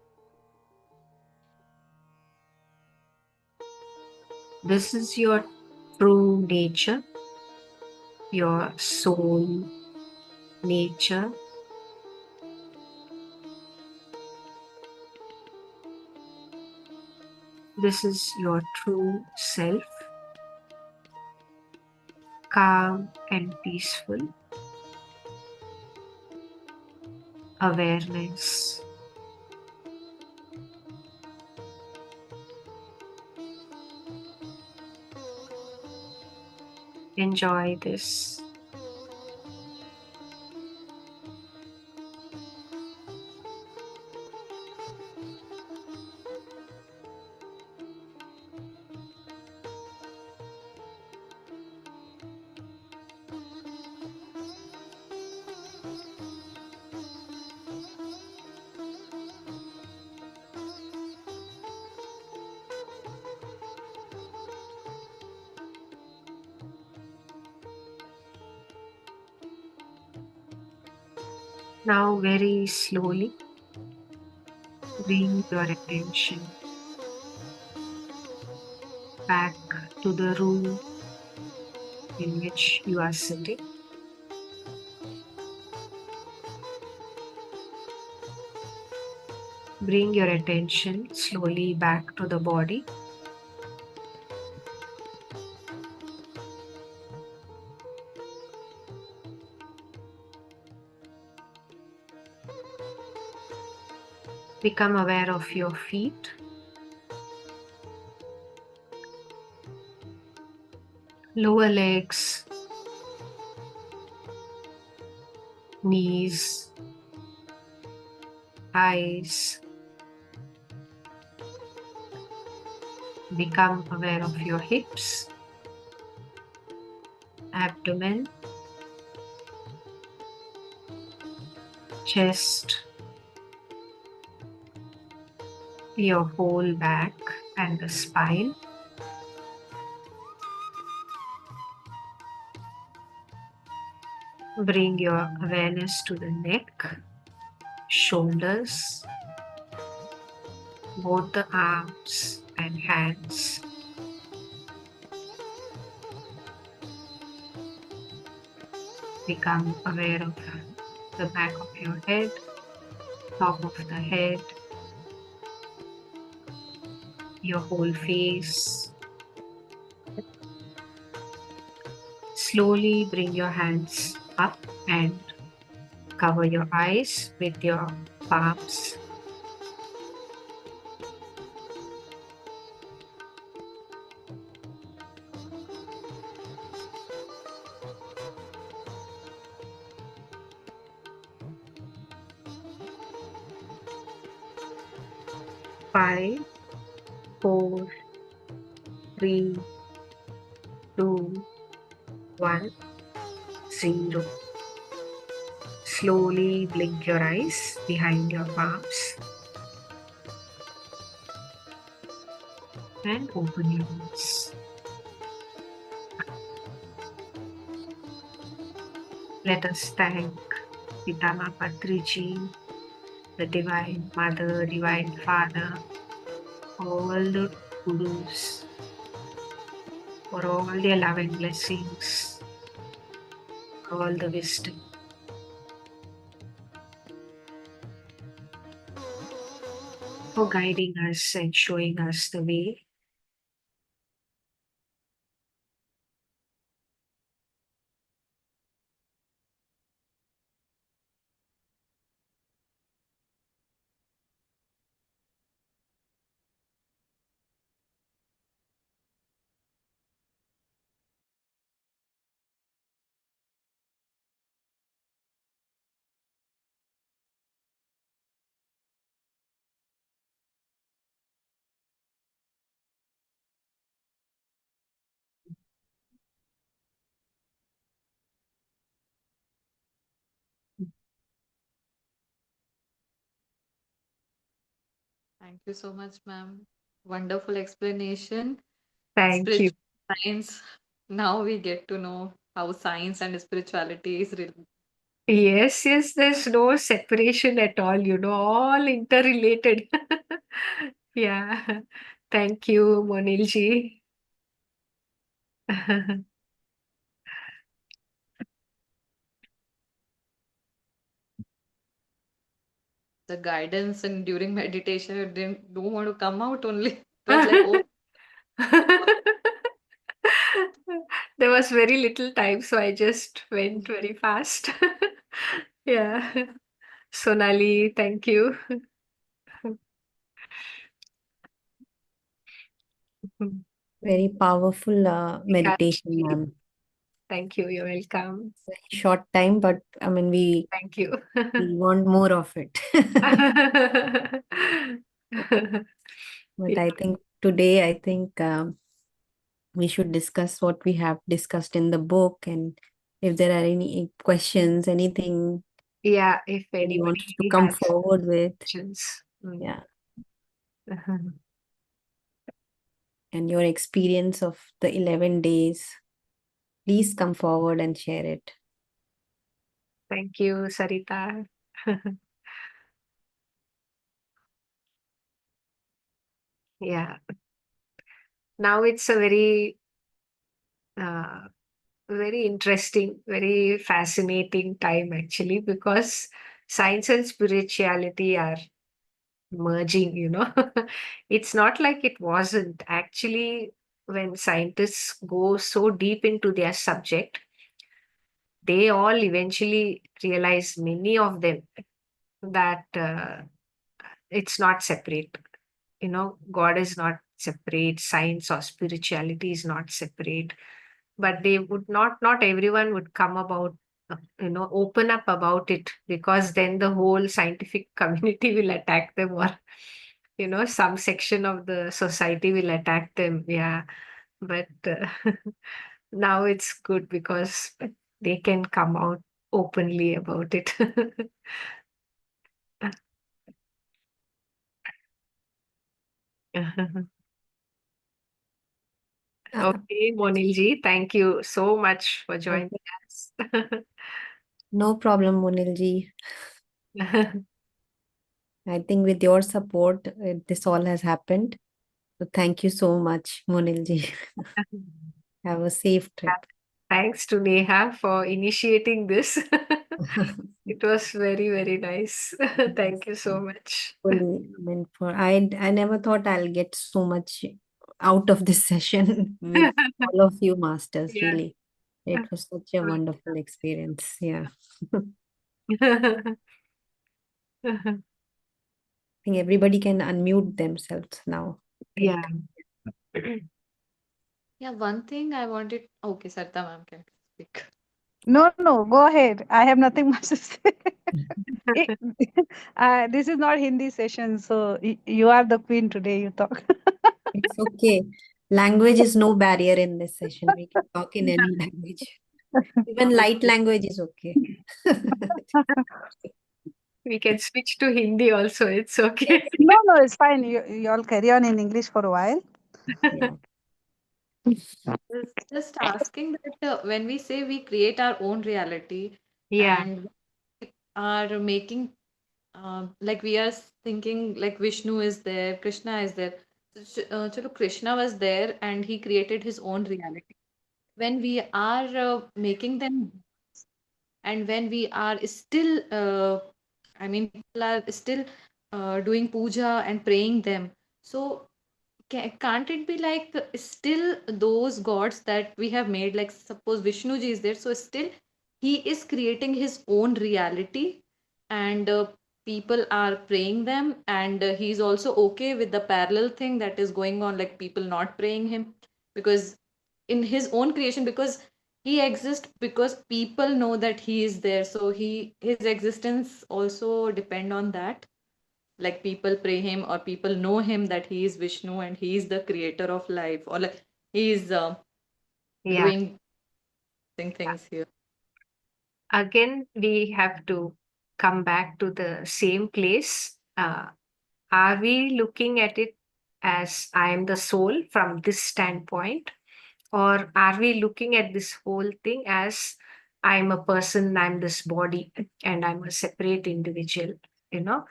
This is your true nature, your soul nature. This is your true self, calm and peaceful awareness. Enjoy this. Now, very slowly, bring your attention back to the room in which you are sitting. Bring your attention slowly back to the body. Become aware of your feet, lower legs, knees, thighs. Become aware of your hips, abdomen, chest, your whole back and the spine. Bring your awareness to the neck, shoulders, both the arms and hands. Become aware of the back of your head, top of the head, your whole face. Slowly bring your hands up and cover your eyes with your palms. 5, 4, 3, 2, 1, 0. Slowly blink your eyes behind your palms and open your eyes. Let us thank Pitama Patriji, the Divine Mother, Divine Father, all the Gurus, for all their love and blessings, for all the wisdom, for guiding us and showing us the way. Thank you so much, ma'am. Wonderful explanation. Thank you. Spiritual science. Now we get to know how science and spirituality is related. Yes, yes, there's no separation at all, all interrelated. Yeah. Thank you, Monilji. The guidance and during meditation, you don't want to come out only. It was like, oh, There was very little time, so I just went very fast. Yeah. Sonali, thank you. Very powerful meditation, Vikarji, ma'am. thank you. You're welcome. Very short time, but I mean, Thank you. we want more of it. But Yeah. I think today, I think we should discuss what we have discussed in the book, and if there are any questions, anything Yeah, if that you want anybody to come has forward with, questions. yeah, and your experience of the 11 days, please come forward and share it. Thank you, Sarita. Yeah. Now it's a uh, very interesting, very fascinating time actually, because science and spirituality are merging. It's not like it wasn't. Actually, when scientists go so deep into their subject, they all eventually realize, many of them, that it's not separate. God is not separate, science or spirituality is not separate. But they would not everyone would come about, open up about it, because then the whole scientific community will attack them, or some section of the society will attack them. Yeah. But now it's good because they can come out openly about it. Okay, Monilji, thank you so much for joining Okay. us. No problem, Munilji. I think with your support, this all has happened. So thank you so much, Munilji. Have a safe trip. Thanks to Neha for initiating this. It was very, very nice. Thank you so much. Fully meant for I never thought I'll get so much out of this session with all of you masters, Yeah. really. It was such a wonderful experience. Yeah. I think everybody can unmute themselves now. I Yeah. think. yeah, one thing I wanted. Okay, Sarita ma'am can speak. No, no, go ahead. I have nothing much to say. It- this is not Hindi session, so you are the queen today. You talk. It's okay. Language is no barrier in this session. We can talk in any language. Even light Okay. language is okay. We can switch to Hindi also. It's okay. No, no, it's fine. You all carry on in English for a while. Yeah. Just asking that when we say we create our own reality Yeah. and are making like we are thinking like Vishnu is there, Krishna is there. Chalo, Krishna was there and he created his own reality. When we are making them and when we are still I mean people are still doing puja and praying them, so can't it be like still those gods that we have made, like suppose Vishnu ji is there, so still he is creating his own reality and people are praying them and he's also okay with the parallel thing that is going on, like people not praying him because in his own creation, because he exists because people know that he is there, so his existence also depend on that, like people pray him or people know him that he is Vishnu and he is the creator of life, or like he is Yeah. doing things here. Again, we have to come back to the same place. Are we looking at it as I am the soul from this standpoint? Or are we looking at this whole thing as I'm a person, I'm this body, and I'm a separate individual, you know?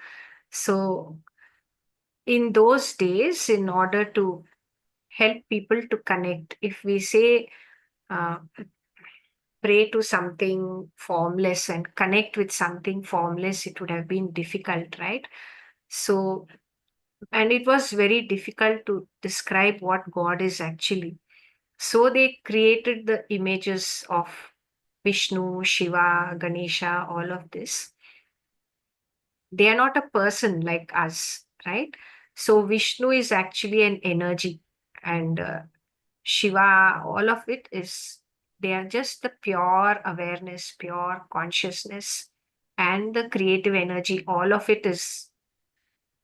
So, in those days, in order to help people to connect, if we say, uh, pray to something formless and connect with something formless, it would have been difficult, right? So, and it was very difficult to describe what God is actually. So they created the images of Vishnu, Shiva, Ganesha, all of this. They are not a person like us, right? So Vishnu is actually an energy, and Shiva, all of it is, they are just the pure awareness, pure consciousness, and the creative energy. All of it is,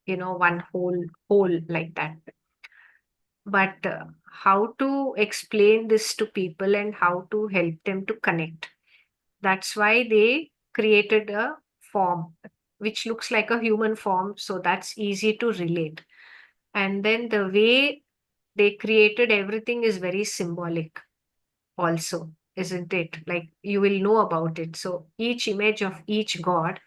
one whole like that. But how to explain this to people and how to help them to connect? That's why they created a form which looks like a human form, so that's easy to relate. And then the way they created everything is very symbolic also, isn't it? Like you will know about it. So each image of each god,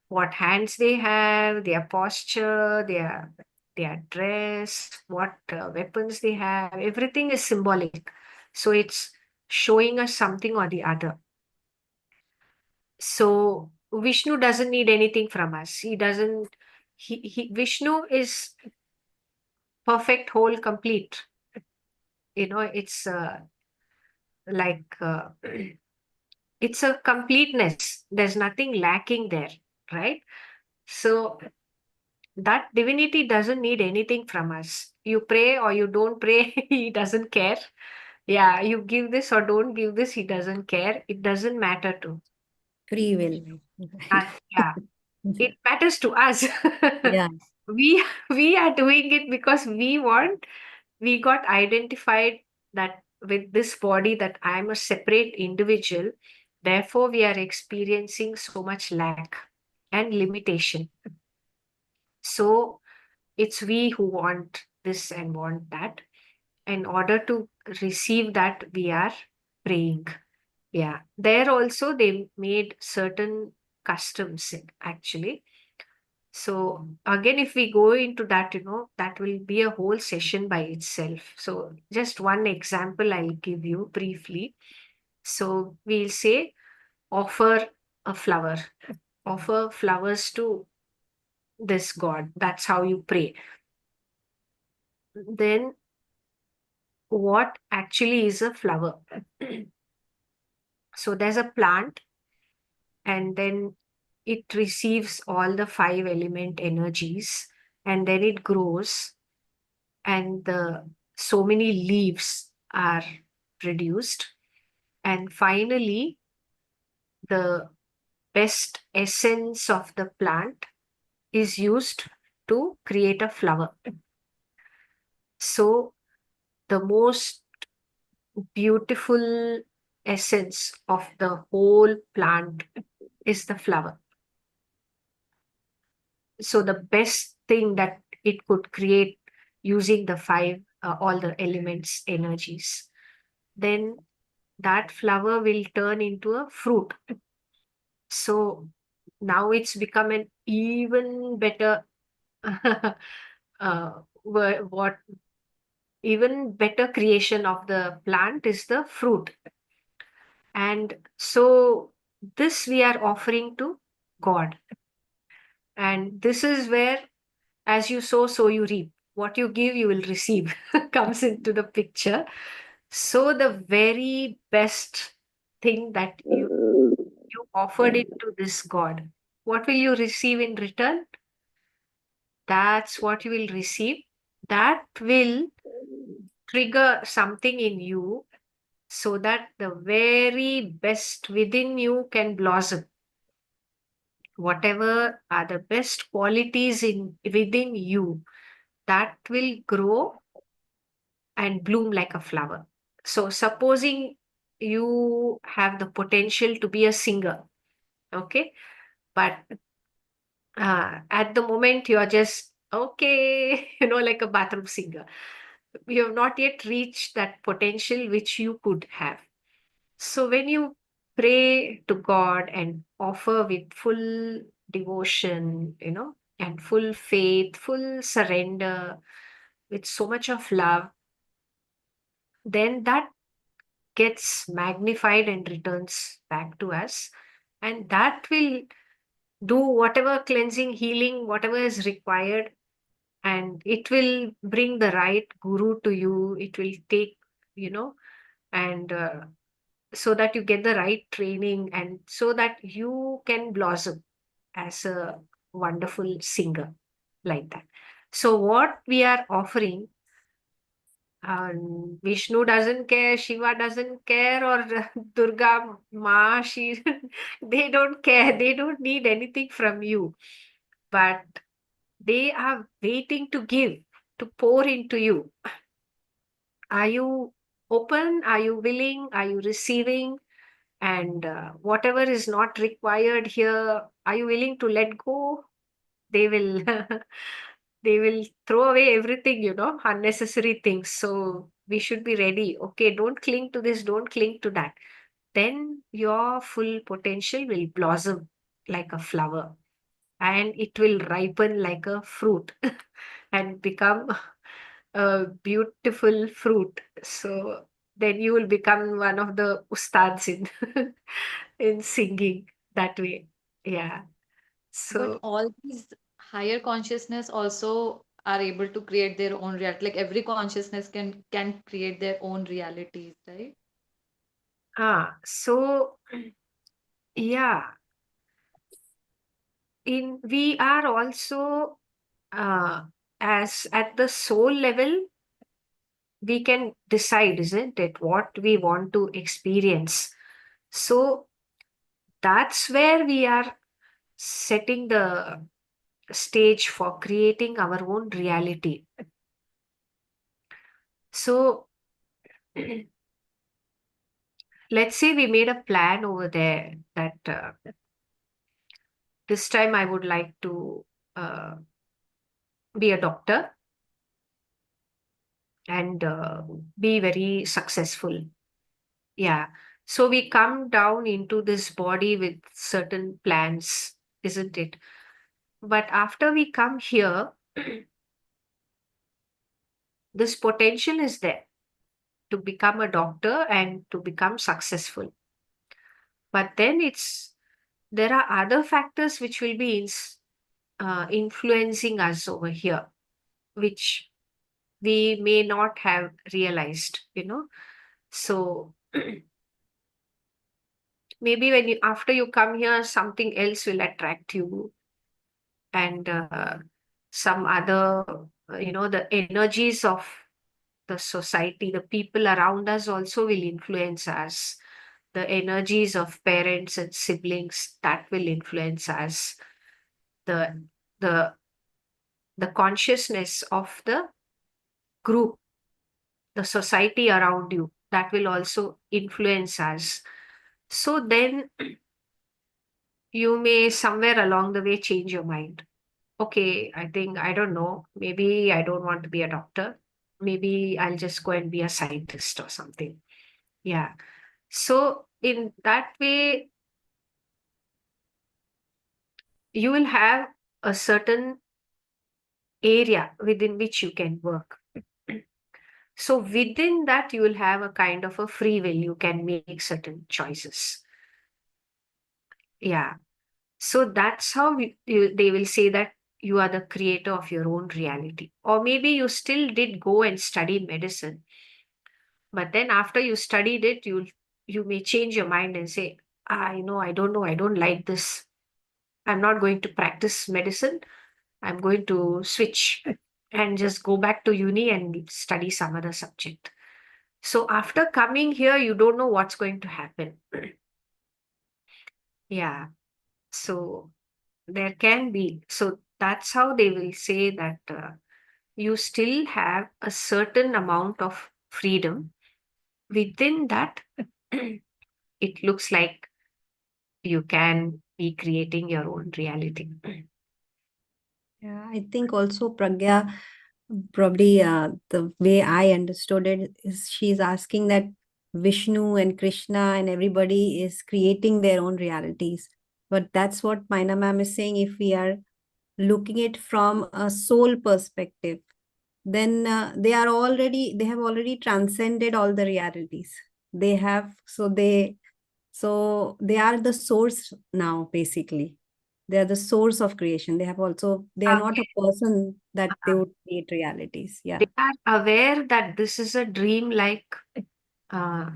what hands they have, their posture, their dress, what weapons they have, everything is symbolic. So it's showing us something or the other. So Vishnu doesn't need anything from us. He doesn't. Vishnu is perfect, whole, complete. It's like it's a completeness. There's nothing lacking there, right? So that divinity doesn't need anything from us. You pray or you don't pray, he doesn't care. Yeah, you give this or don't give this, he doesn't care. It doesn't matter to. Free will, right? Yeah, it matters to us. Yeah, we are doing it because we got identified that with this body that I am a separate individual, therefore we are experiencing so much lack and limitation. So it's we who want this and want that. In order to receive that, we are praying. Yeah, there also they made certain customs actually. So again, if we go into that, that will be a whole session by itself. So just one example I'll give you briefly. So we'll say offer a flower, offer flowers to this god. That's how you pray. Then what actually is a flower? So there's a plant, and then it receives all the five element energies, and then it grows, and so many leaves are produced, and finally the best essence of the plant is used to create a flower. So the most beautiful essence of the whole plant is the flower. So the best thing that it could create using the five, all the elements, energies, then that flower will turn into a fruit. So now it's become an even better, what even better creation of the plant is the fruit. And so this we are offering to God. And this is where, as you sow, so you reap. What you give, you will receive, comes into the picture. So the very best thing that you offered it to this God. What will you receive in return? That's what you will receive. That will trigger something in you so that the very best within you can blossom. Whatever are the best qualities within you, that will grow and bloom like a flower. So supposing you have the potential to be a singer, okay, but at the moment you are just okay, like a bathroom singer. You have not yet reached that potential which you could have. So when you pray to God and offer with full devotion, and full faith, full surrender, with so much of love, then that gets magnified and returns back to us. And that will do whatever cleansing, healing, whatever is required. And it will bring the right guru to you. It will take, and so that you get the right training and so that you can blossom as a wonderful singer like that. So what we are offering, Vishnu doesn't care, Shiva doesn't care, or Durga Ma, they don't care. They don't need anything from you. But they are waiting to give, to pour into you. Are you open? Are you willing? Are you receiving? And whatever is not required here, are you willing to let go? They will they will throw away everything, unnecessary things. So we should be ready. Okay, don't cling to this, don't cling to that. Then your full potential will blossom like a flower and it will ripen like a fruit and become a beautiful fruit. So then you will become one of the ustads in in singing that way. Yeah. But So all these higher consciousness also are able to create their own reality. Like every consciousness can create their own realities, right? so yeah, we are also uh, as at the soul level, we can decide, isn't it, what we want to experience. So that's where we are setting the stage for creating our own reality. So let's say we made a plan over there that this time I would like to uh, be a doctor and be very successful. Yeah. So we come down into this body with certain plans, isn't it? But after we come here, this potential is there to become a doctor and to become successful. But then there are other factors which will be influencing us over here, which we may not have realized. So maybe after you come here, something else will attract you, and some other, the energies of the society, the people around us also will influence us. the energies of parents and siblings, that will influence us. The the the consciousness of the group, the society around you, that will also influence us. So then you may somewhere along the way change your mind. Okay, I think, I don't know, maybe I don't want to be a doctor. Maybe I'll just go and be a scientist or something. Yeah. So in that way, you will have a certain area within which you can work. So within that, you will have a kind of a free will. You can make certain choices. Yeah. So that's how they will say that you are the creator of your own reality. Or maybe you still did go and study medicine, but then after you studied it, you may change your mind and say, I know, I don't know, I don't like this. I'm not going to practice medicine. I'm going to switch and just go back to uni and study some other subject. So after coming here, you don't know what's going to happen. Yeah. So there can be. So that's how they will say that you still have a certain amount of freedom. Within that, it looks like you can be creating your own reality. Yeah, I think also Pragya, probably the way I understood it is she's asking that Vishnu and Krishna and everybody is creating their own realities. But that's what Maina ma'am is saying. If we are looking it from a soul perspective, then they have already transcended all the realities. They have, so they are the source now, basically. They are the source of creation. They are not a person that they Uh, would create realities. Yeah. they are aware that this is a dream, uh,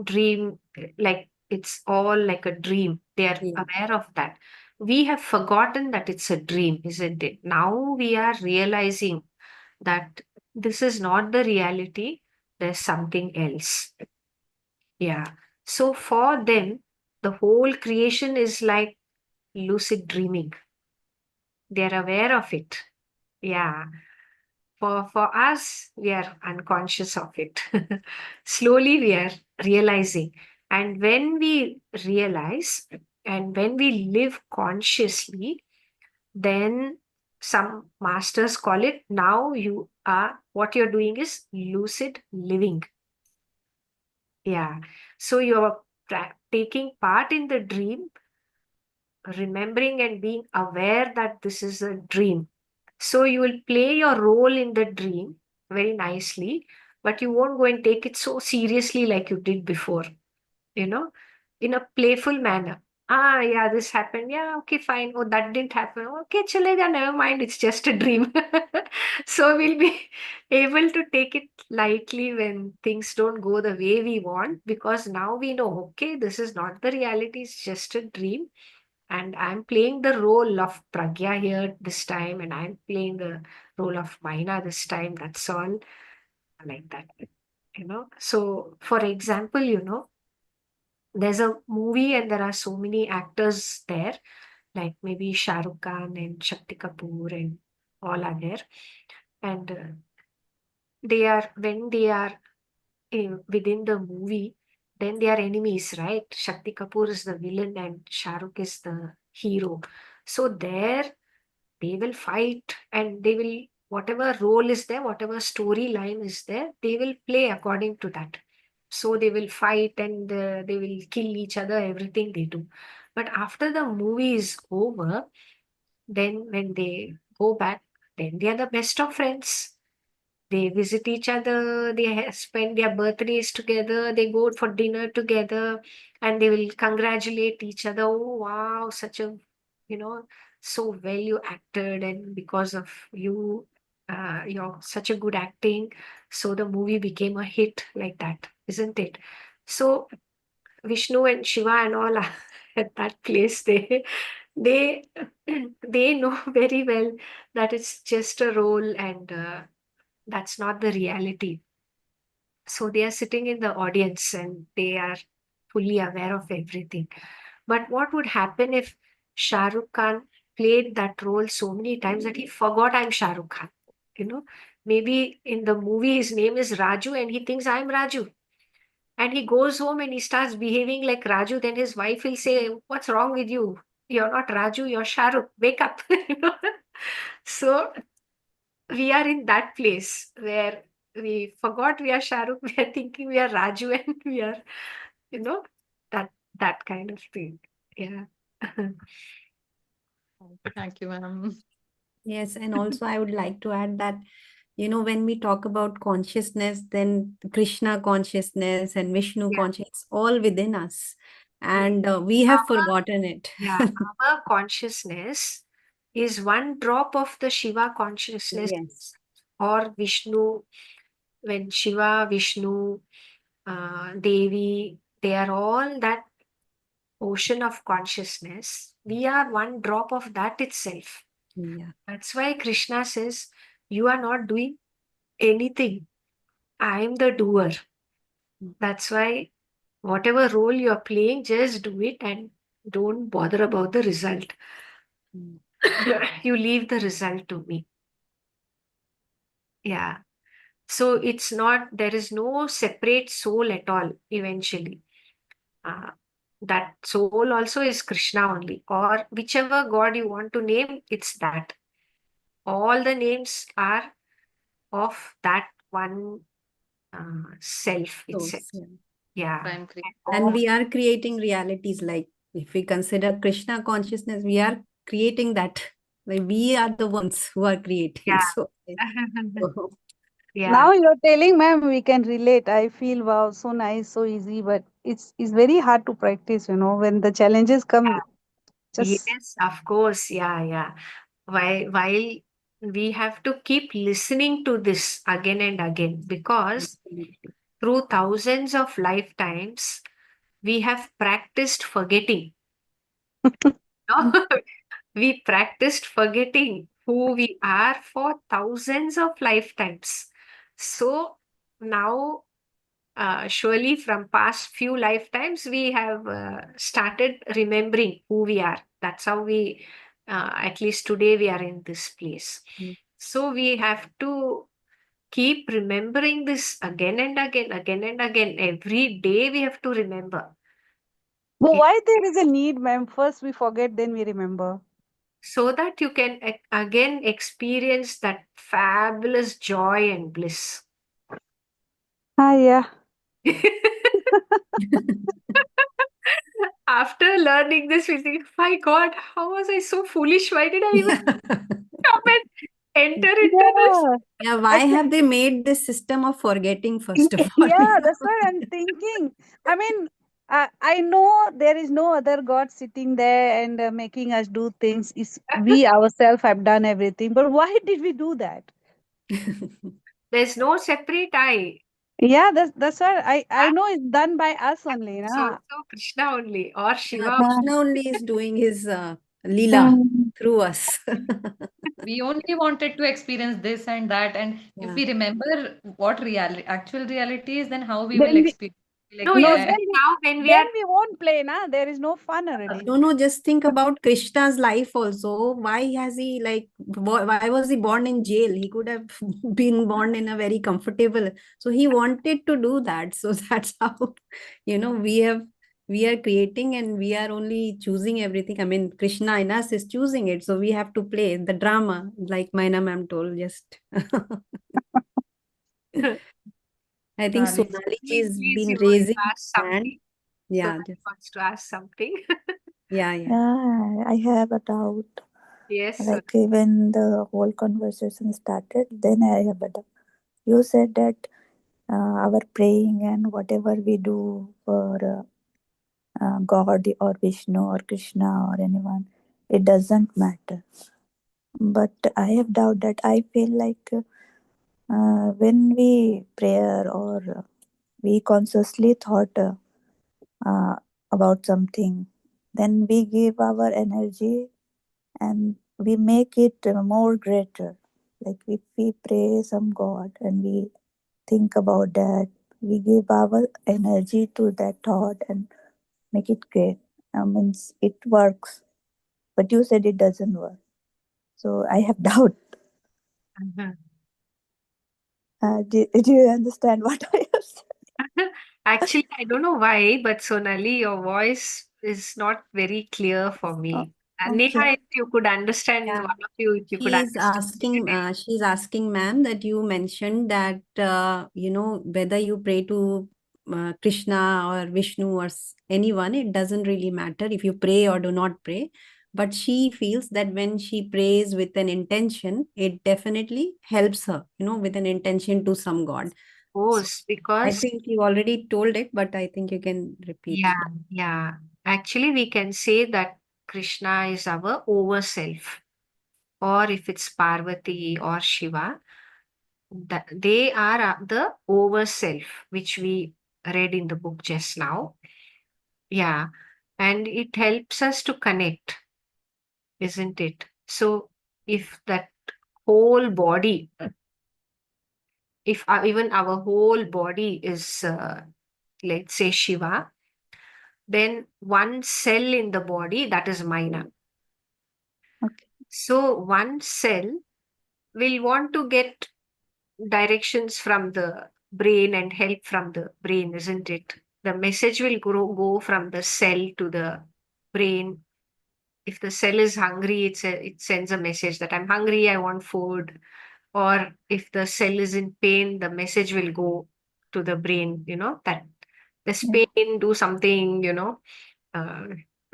dream, like it's all like a dream. They are Yeah. aware of that. We have forgotten that it's a dream, isn't it? Now we are realizing that this is not the reality, there's something else. Yeah. So for them, the whole creation is like lucid dreaming. They're aware of it. Yeah. For us, we are unconscious of it. Slowly we are realizing. And when we realize and when we live consciously, then some masters call it, now you are, what you're doing is lucid living. Yeah. So you're taking part in the dream, remembering and being aware that this is a dream. So you will play your role in the dream very nicely, but you won't go and take it so seriously like you did before, you know, in a playful manner. Ah, yeah, this happened. Yeah, okay, fine. Oh, that didn't happen. Okay, chalega, never mind. It's just a dream. So we'll be able to take it lightly when things don't go the way we want, because now we know, okay, this is not the reality. It's just a dream. And I'm playing the role of Pragya here this time, and I'm playing the role of Maina this time. That's all, like that, So, for example, there's a movie and there are so many actors there, like maybe Shah Rukh Khan and Shakti Kapoor and all are there. And when they are within the movie, then they are enemies, right? Shakti Kapoor is the villain and Shah Rukh is the hero. So there they will fight and they will, whatever role is there, whatever storyline is there, they will play according to that. So they will fight and they will kill each other, everything they do. But after the movie is over, then when they go back, then they are the best of friends. They visit each other, they spend their birthdays together, they go for dinner together, and they will congratulate each other. Oh, wow, such a, you know, so well you acted, and because of you, you're such a good acting. So the movie became a hit, like that, isn't it? So Vishnu and Shiva and all are at that place. They, they know very well that it's just a role and that's not the reality. So they are sitting in the audience and they are fully aware of everything. But what would happen if Shah Rukh Khan played that role so many times that he forgot I'm Shah Rukh Khan? You know, maybe in the movie his name is Raju and he thinks I'm Raju. And he goes home and he starts behaving like Raju. Then his wife will say, "What's wrong with you? You're not Raju, you're Shah Rukh. Wake up." You know? So we are in that place where we forgot we are Shah Rukh, we are thinking we are Raju, and we are, you know, that that kind of thing. Yeah. Thank you, ma'am. Yes, and also I would like to add that, when we talk about consciousness, then Krishna consciousness and Vishnu Yeah. consciousness, all within us. Yeah. And we have Our, forgotten it. yeah, our consciousness is one drop of the Shiva consciousness Yes. or Vishnu. When Shiva, Vishnu, Devi, they are all that ocean of consciousness. We are one drop of that itself. Yeah. That's why Krishna says, "You are not doing anything. I am the doer." That's why whatever role you're playing, just do it and don't bother about the result. Mm. You leave the result to me. Yeah. So it's not, there is no separate soul at all eventually. Uh, that soul also is Krishna only, or whichever God you want to name, it's that. All the names are of that one self itself. Source, yeah. Yeah. Prime creator. And All, we are creating realities. Like if we consider Krishna consciousness, we are creating that. Like we are the ones who are creating. yeah. So Yeah. Now you're telling, ma'am, we can relate. I feel wow, so nice, so easy, but it's very hard to practice. When the challenges come, just Yes, of course. Yeah, yeah. While we have to keep listening to this again and again, because absolutely. through thousands of lifetimes, we have practiced forgetting. No? We practiced forgetting who we are for thousands of lifetimes. So now, surely from past few lifetimes, we have started remembering who we are. That's how we, at least today, we are in this place. Mm. So we have to keep remembering this again and again, again and again. Every day we have to remember. but Yeah. why there is a need, ma'am? First we forget, then we remember. So that you can again experience that fabulous joy and bliss. Ah, yeah. After learning this, we think, my God, how was I so foolish? Why did I even come and enter into this? Yeah. Yeah, why have they made this system of forgetting, first of all? Yeah, that's what I'm thinking. I mean, I know there is no other God sitting there and making us do things. Is we ourselves have done everything, but why did we do that? There's no separate I. Yeah, that's what I know it's done by us only, It's na. also Krishna only or Yeah, Shiva. Yeah. Krishna only is doing his Leela Mm. through us. We only wanted to experience this and that, and if Yeah. we remember what actual reality is, then how we will Then we experience? No, Like, no you yeah, see, then we now when we then are, we won't play, na. There is no fun already. No, just think about Krishna's life also. Why has he why was he born in jail? He could have been born in a very comfortable. So he wanted to do that. So that's how, we are creating and we are only choosing everything. I mean, Krishna in us is choosing it. So we have to play the drama, like Maina ma'am told, just. I think Sonali. Sonali ji please, has please, been you want raising to ask her hand. something. So Yeah, that just, wants to ask something. yeah. Yeah, I have a doubt. Yes, Like when the whole conversation started, then I have a doubt. You said that our praying and whatever we do for God or Vishnu or Krishna or anyone, it doesn't matter. But I have doubt that I feel like when we prayer or we consciously thought uh, about something, then we give our energy and we make it more greater. Like if we pray some God and we think about that, we give our energy to that thought and make it great. Means it works, but you said it doesn't work. So I have doubt. Mhm. Do you understand what I have said? Actually, I don't know why, but Sonali, your voice is not very clear for me. Neha, Okay. if you could understand, Yeah. one of you, if you could understand. She's asking, ma'am, that you mentioned that, whether you pray to Krishna or Vishnu or anyone, it doesn't really matter if you pray or do not pray. But she feels that when she prays with an intention, it definitely helps her, with an intention to some God. So I Because, think you already told it, but I think you can repeat. yeah. Actually, we can say that Krishna is our over self, or if it's Parvati or Shiva, that they are the over self, which we read in the book just now. Yeah. And it helps us to connect, isn't it? So if that whole body, if even our whole body is, let's say, Shiva, then one cell in the body, that is Maina. Okay. So one cell will want to get directions from the brain and help from the brain, isn't it? The message will go from the cell to the brain. If the cell is hungry, it sends a message that I'm hungry, I want food. Or if the cell is in pain, the message will go to the brain, that this Yeah. pain, do something, uh,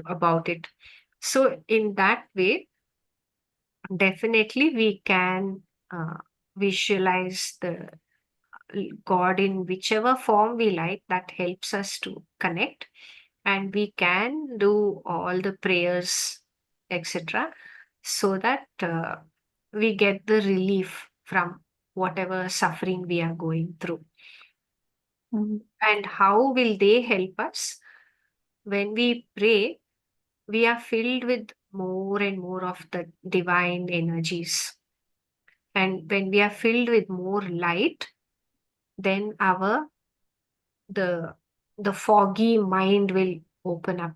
about it. So in that way, definitely we can visualize the God in whichever form we like. That helps us to connect, and we can do all the prayers, etc., so that we get the relief from whatever suffering we are going through. Mm. And how will they help us? When we pray, we are filled with more and more of the divine energies. And when we are filled with more light, then the the foggy mind will open up,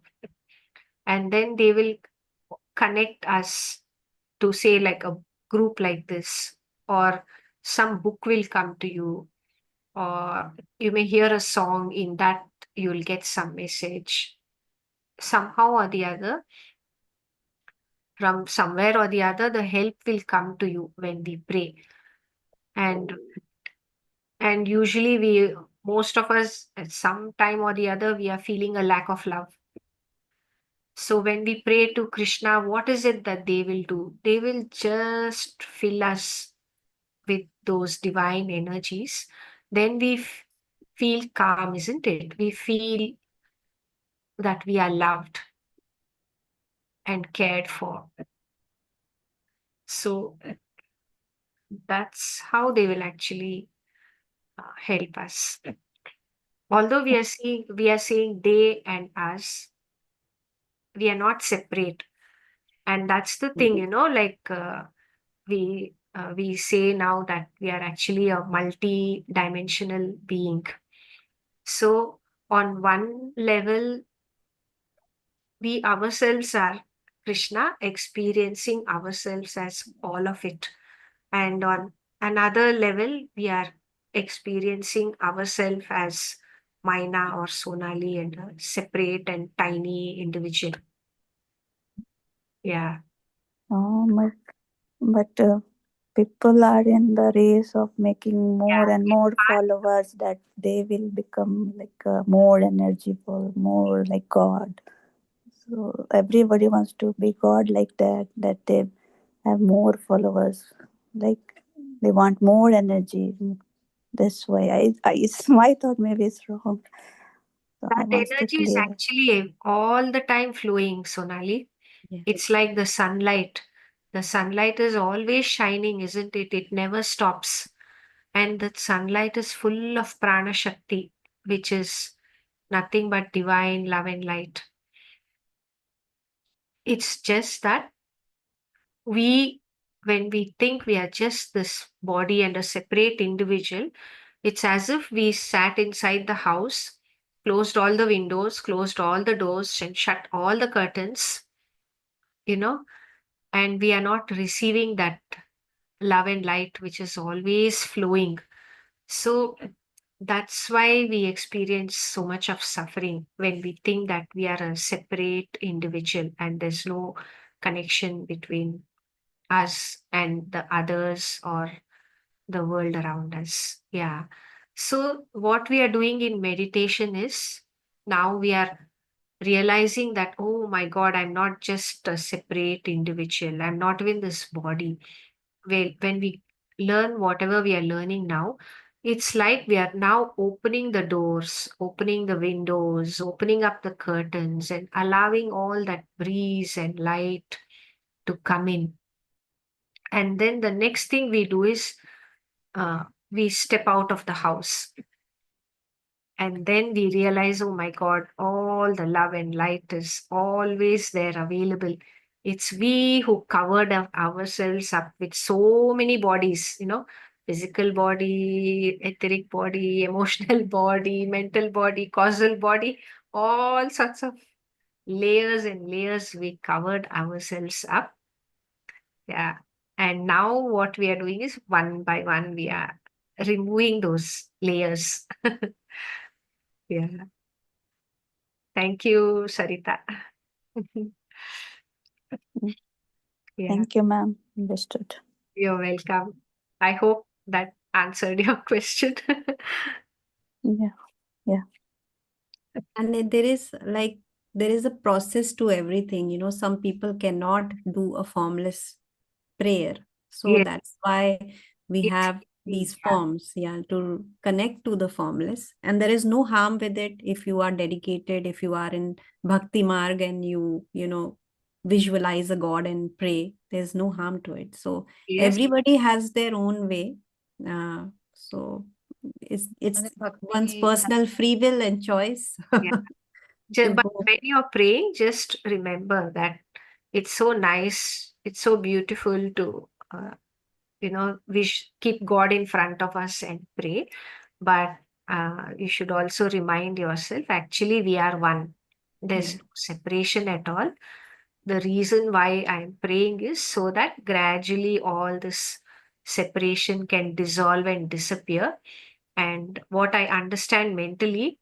and then they will connect us to, say, like a group like this, or some book will come to you, or you may hear a song. In that, you'll get some message somehow or the other. From somewhere or the other, the help will come to you when we pray. And usually, most of us, at some time or the other, we are feeling a lack of love. So when we pray to Krishna, what is it that they will do? They will just fill us with those divine energies. Then we feel calm, isn't it? We feel that we are loved and cared for. So that's how they will actually help us. Although we are saying they and us, we are not separate. And that's the thing, like, we say now that we are actually a multi-dimensional being. So on one level, we ourselves are Krishna, experiencing ourselves as all of it. And on another level, we are experiencing ourselves as Maina or Sonali, and a separate and tiny individual. Yeah. But people are in the race of making more Yeah. and more followers that they will become like more energyful, more like God. So everybody wants to be God like that, that they have more followers. Like they want more energy. This way, it's my thought. Maybe it's wrong. So I That want to energy is clear. actually all the time flowing, Sonali. Yes. It's like the sunlight. The sunlight is always shining, isn't it? It never stops. And that sunlight is full of prana shakti, which is nothing but divine love and light. It's just that we, when we think we are just this body and a separate individual, it's as if we sat inside the house closed all the windows, closed all the doors, and shut all the curtains, you know, and we are not receiving that love and light which is always flowing. So that's why we experience so much of suffering when we think that we are a separate individual and there's no connection between us and the others or the world around us. Yeah. So, what we are doing in meditation is now we are realizing that, oh my God, I'm not just a separate individual, I'm not even this body. When we learn whatever we are learning now, it's like we are now opening the doors, opening the windows, opening up the curtains, and allowing all that breeze and light to come in. And then the next thing we do is we step out of the house. And then we realize, oh my God, all the love and light is always there available. It's we who covered ourselves up with so many bodies, physical body, etheric body, emotional body, mental body, causal body, all sorts of layers and layers we covered ourselves up. Yeah. And now what we are doing is one by one, we are removing those layers. Yeah. Thank you, Sarita. Yeah, Thank you, ma'am. Understood. you're welcome. I hope that answered your question. Yeah. Yeah. And there is a process to everything. Some people cannot do a formless prayer. So Yes, that's why we it's have easy. these forms, yeah, to connect to the formless. And there is no harm with it if you are dedicated, if you are in Bhakti Marg and you visualize a God and pray. There's no harm to it. So Yes, everybody has their own way. So it's And one's bhakti has personal free will and choice yeah. to But go. when you're praying, just remember that it's so nice, it's so beautiful to, keep God in front of us and pray. But you should also remind yourself, actually, we are one. There's Yeah. no separation at all. The reason why I'm praying is so that gradually all this separation can dissolve and disappear. And what I understand mentally,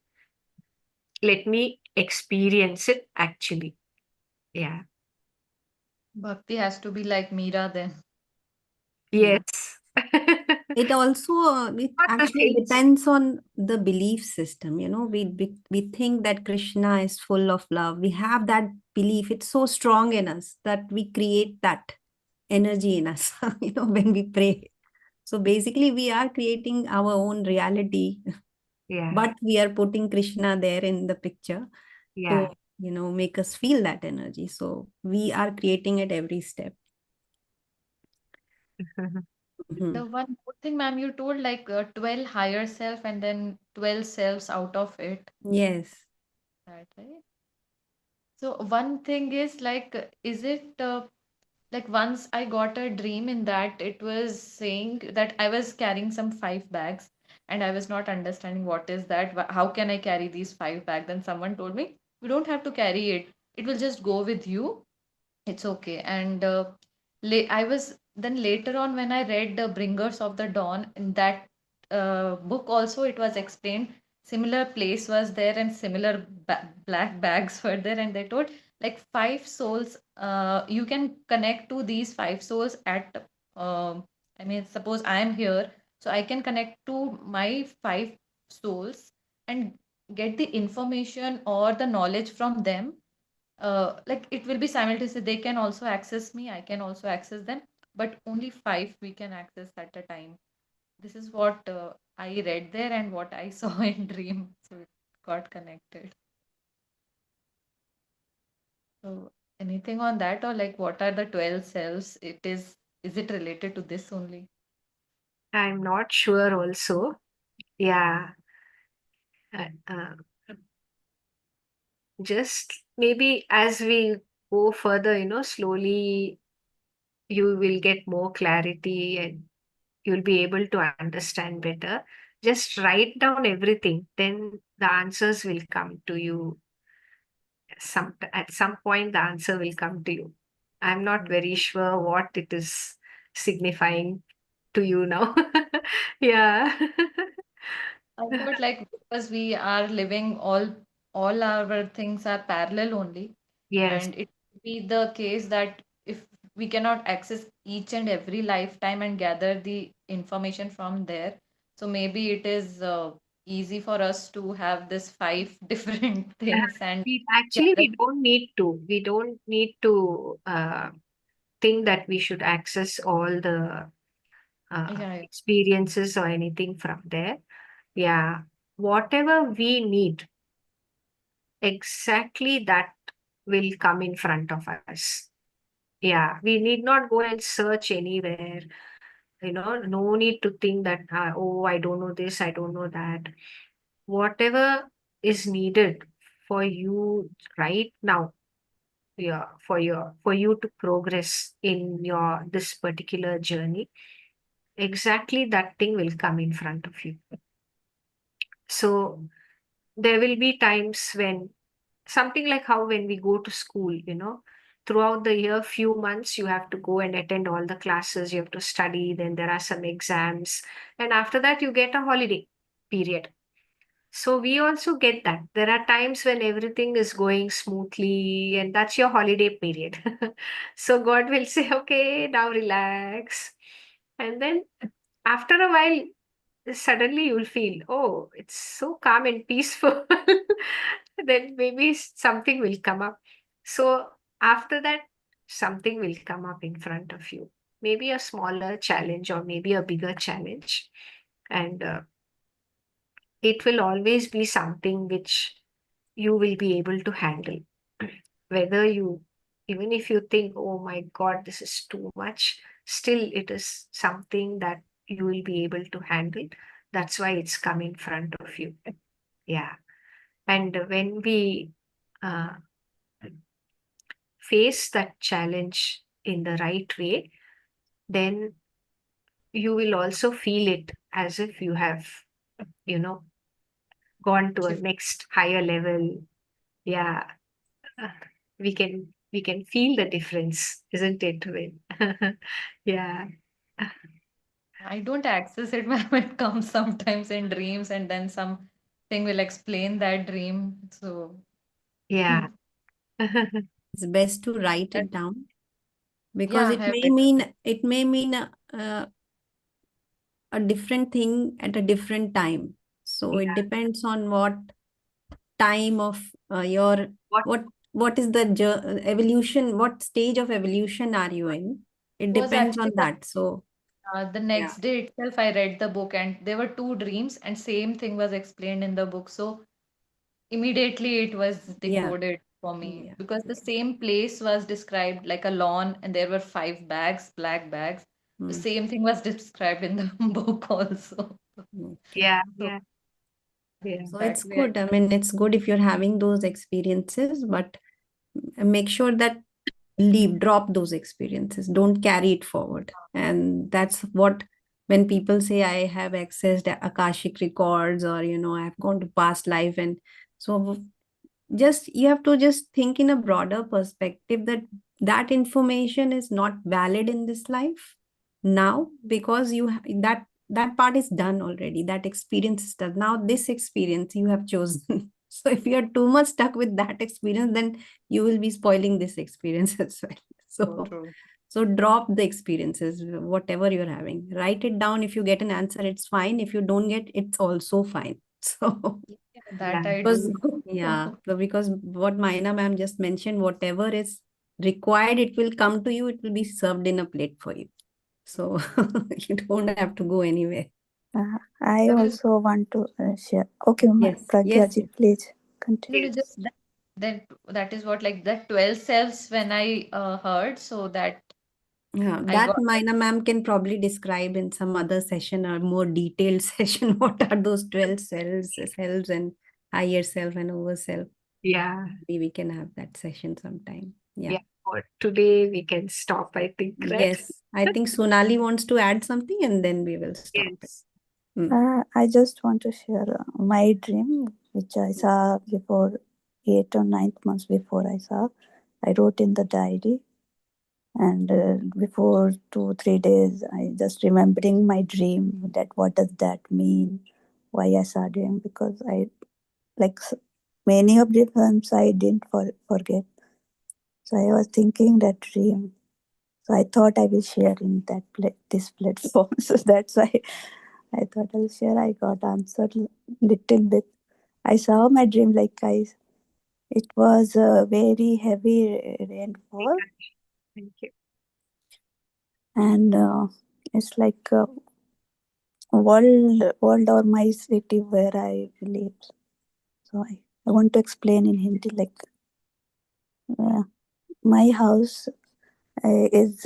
let me experience it actually. Yeah. bhakti has to be like Meera then. Yeah. Yes. It also it Not the actually saints. depends on the belief system. We think that Krishna is full of love. We have that belief. It's so strong in us that we create that energy in us, when we pray. So basically, we are creating our own reality, Yeah. but we are putting Krishna there in the picture to, Yeah. make us feel that energy. So we are creating it every step. The Mhm. one more thing, ma'am, you told like 12 higher self and then 12 selves out of it. Yes. That right? So one thing is like, is it like once I got a dream in that it was saying that I was carrying some 5 bags and I was not understanding what is that, how can I carry these 5 bags? Then someone told me, you don't have to carry it. It will just go with you. It's okay. And I was then later on when I read the Bringers of the Dawn in that book also it was explained similar place was there and similar black bags were there and they told like 5 souls you can connect to these 5 souls at I mean suppose I am here so I can connect to my 5 souls and get the information or the knowledge from them like it will be simultaneously they can also access me I can also access them but only 5 we can access at a time. This is what I read there and what I saw in dream so it got connected. So anything on that or like what are the 12 selves, is it related to this only? I'm not sure also. Yeah. Uh, just maybe as we go further, slowly you will get more clarity and you'll be able to understand better. just write down everything, then the answers will come to you. At some point, the answer will come to you. I'm not very sure what it is signifying to you now. Yeah. I thought like because we are living all our things are parallel only, Yes. and it would be the case that if we cannot access each and every lifetime and gather the information from there, so maybe it is easy for us to have this five different things and We gather. don't need to. We don't need to think that we should access all the Yeah, yeah. experiences or anything from there. Yeah. Whatever we need, exactly that will come in front of us. Yeah. We need not go and search anywhere. No need to think that, oh, I don't know this, I don't know that. Whatever is needed for you right now, yeah, for you to progress in your this particular journey, exactly that thing will come in front of you. So there will be times when something like how when we go to school, throughout the year, few months you have to go and attend all the classes, you have to study, then there are some exams, and after that you get a holiday period. So we also get that. There are times when everything is going smoothly, and that's your holiday period. So God will say, okay, now relax. And then after a while, suddenly you'll feel, oh, it's so calm and peaceful. Then maybe something will come up. So after that, something will come up in front of you. Maybe a smaller challenge or maybe a bigger challenge. And it will always be something which you will be able to handle. Whether even if you think, oh my God, this is too much, still it is something that you will be able to handle. That's why it's come in front of you. Yeah. And when we uh, face that challenge in the right way, then you will also feel it as if you have, you know, gone to a Achieve. next higher level. Yeah. Uh, we can feel the difference, isn't it, Win? Yeah. I don't access it when it comes sometimes in dreams, and then something will explain that dream. So Yeah. It's best to write that, it down because yeah, I it have may written. mean a different thing at a different time. So it Yeah. depends on what time of your What what is the evolution, what stage of evolution are you in? It Was depends actually on that. So the yeah, next day itself, I read the book, and there were two dreams, and same thing was explained in the book. So immediately it was yeah, decoded for me yeah. because the same place was described like a lawn, and there were five bags, black bags. The Mm, same thing was described in the book also. mm. yeah, So yeah, yeah. So that it's way, good. I mean, it's good if you're having those experiences, but make sure that drop those experiences, don't carry it forward. And that's what, when people say I have accessed Akashic records, or I've gone to past life, and so just you have to just think in a broader perspective that that information is not valid in this life now, because that part is done already, that experience is done. Now this experience you have chosen. So if you are too much stuck with that experience, then you will be spoiling this experience as well. so So true. drop the experiences, whatever you're having, write it down. If you get an answer, it's fine. If you don't get, it's also fine. So Yeah, that Yeah. I because do. yeah, because what Maina ma'am just mentioned, whatever is required, it will come to you. It will be served in a plate for you. So you don't have to go anywhere. I I will, also want to share. Okay, Yes, Pragya yes. ji, please continue. no, no, Yes. just that is what like that 12 selves when I heard, so that Yeah, I that got Maina ma'am can probably describe in some other session or more detailed session. What are those 12 selves and higher self and over self? Yeah. Maybe we can have that session sometime. Yeah. Yeah. For today we can stop, I think, right? Yes. I think Sonali wants to add something and then we will stop it. Yes. I just want to share my dream, which I saw before 8 or 9 months before I saw. I wrote in the diary, and before 2 3 days, I just remembering my dream. That what does that mean? Why I saw dream? Because I like many of the films I didn't forget. So I was thinking that dream. So I thought I will share in that this platform. So that's why I thought I'll share. I got answered little bit. I saw my dream like it was a very heavy rainfall, Thank you. and it's like a world or my city where I live. So I want to explain in Hindi like my house is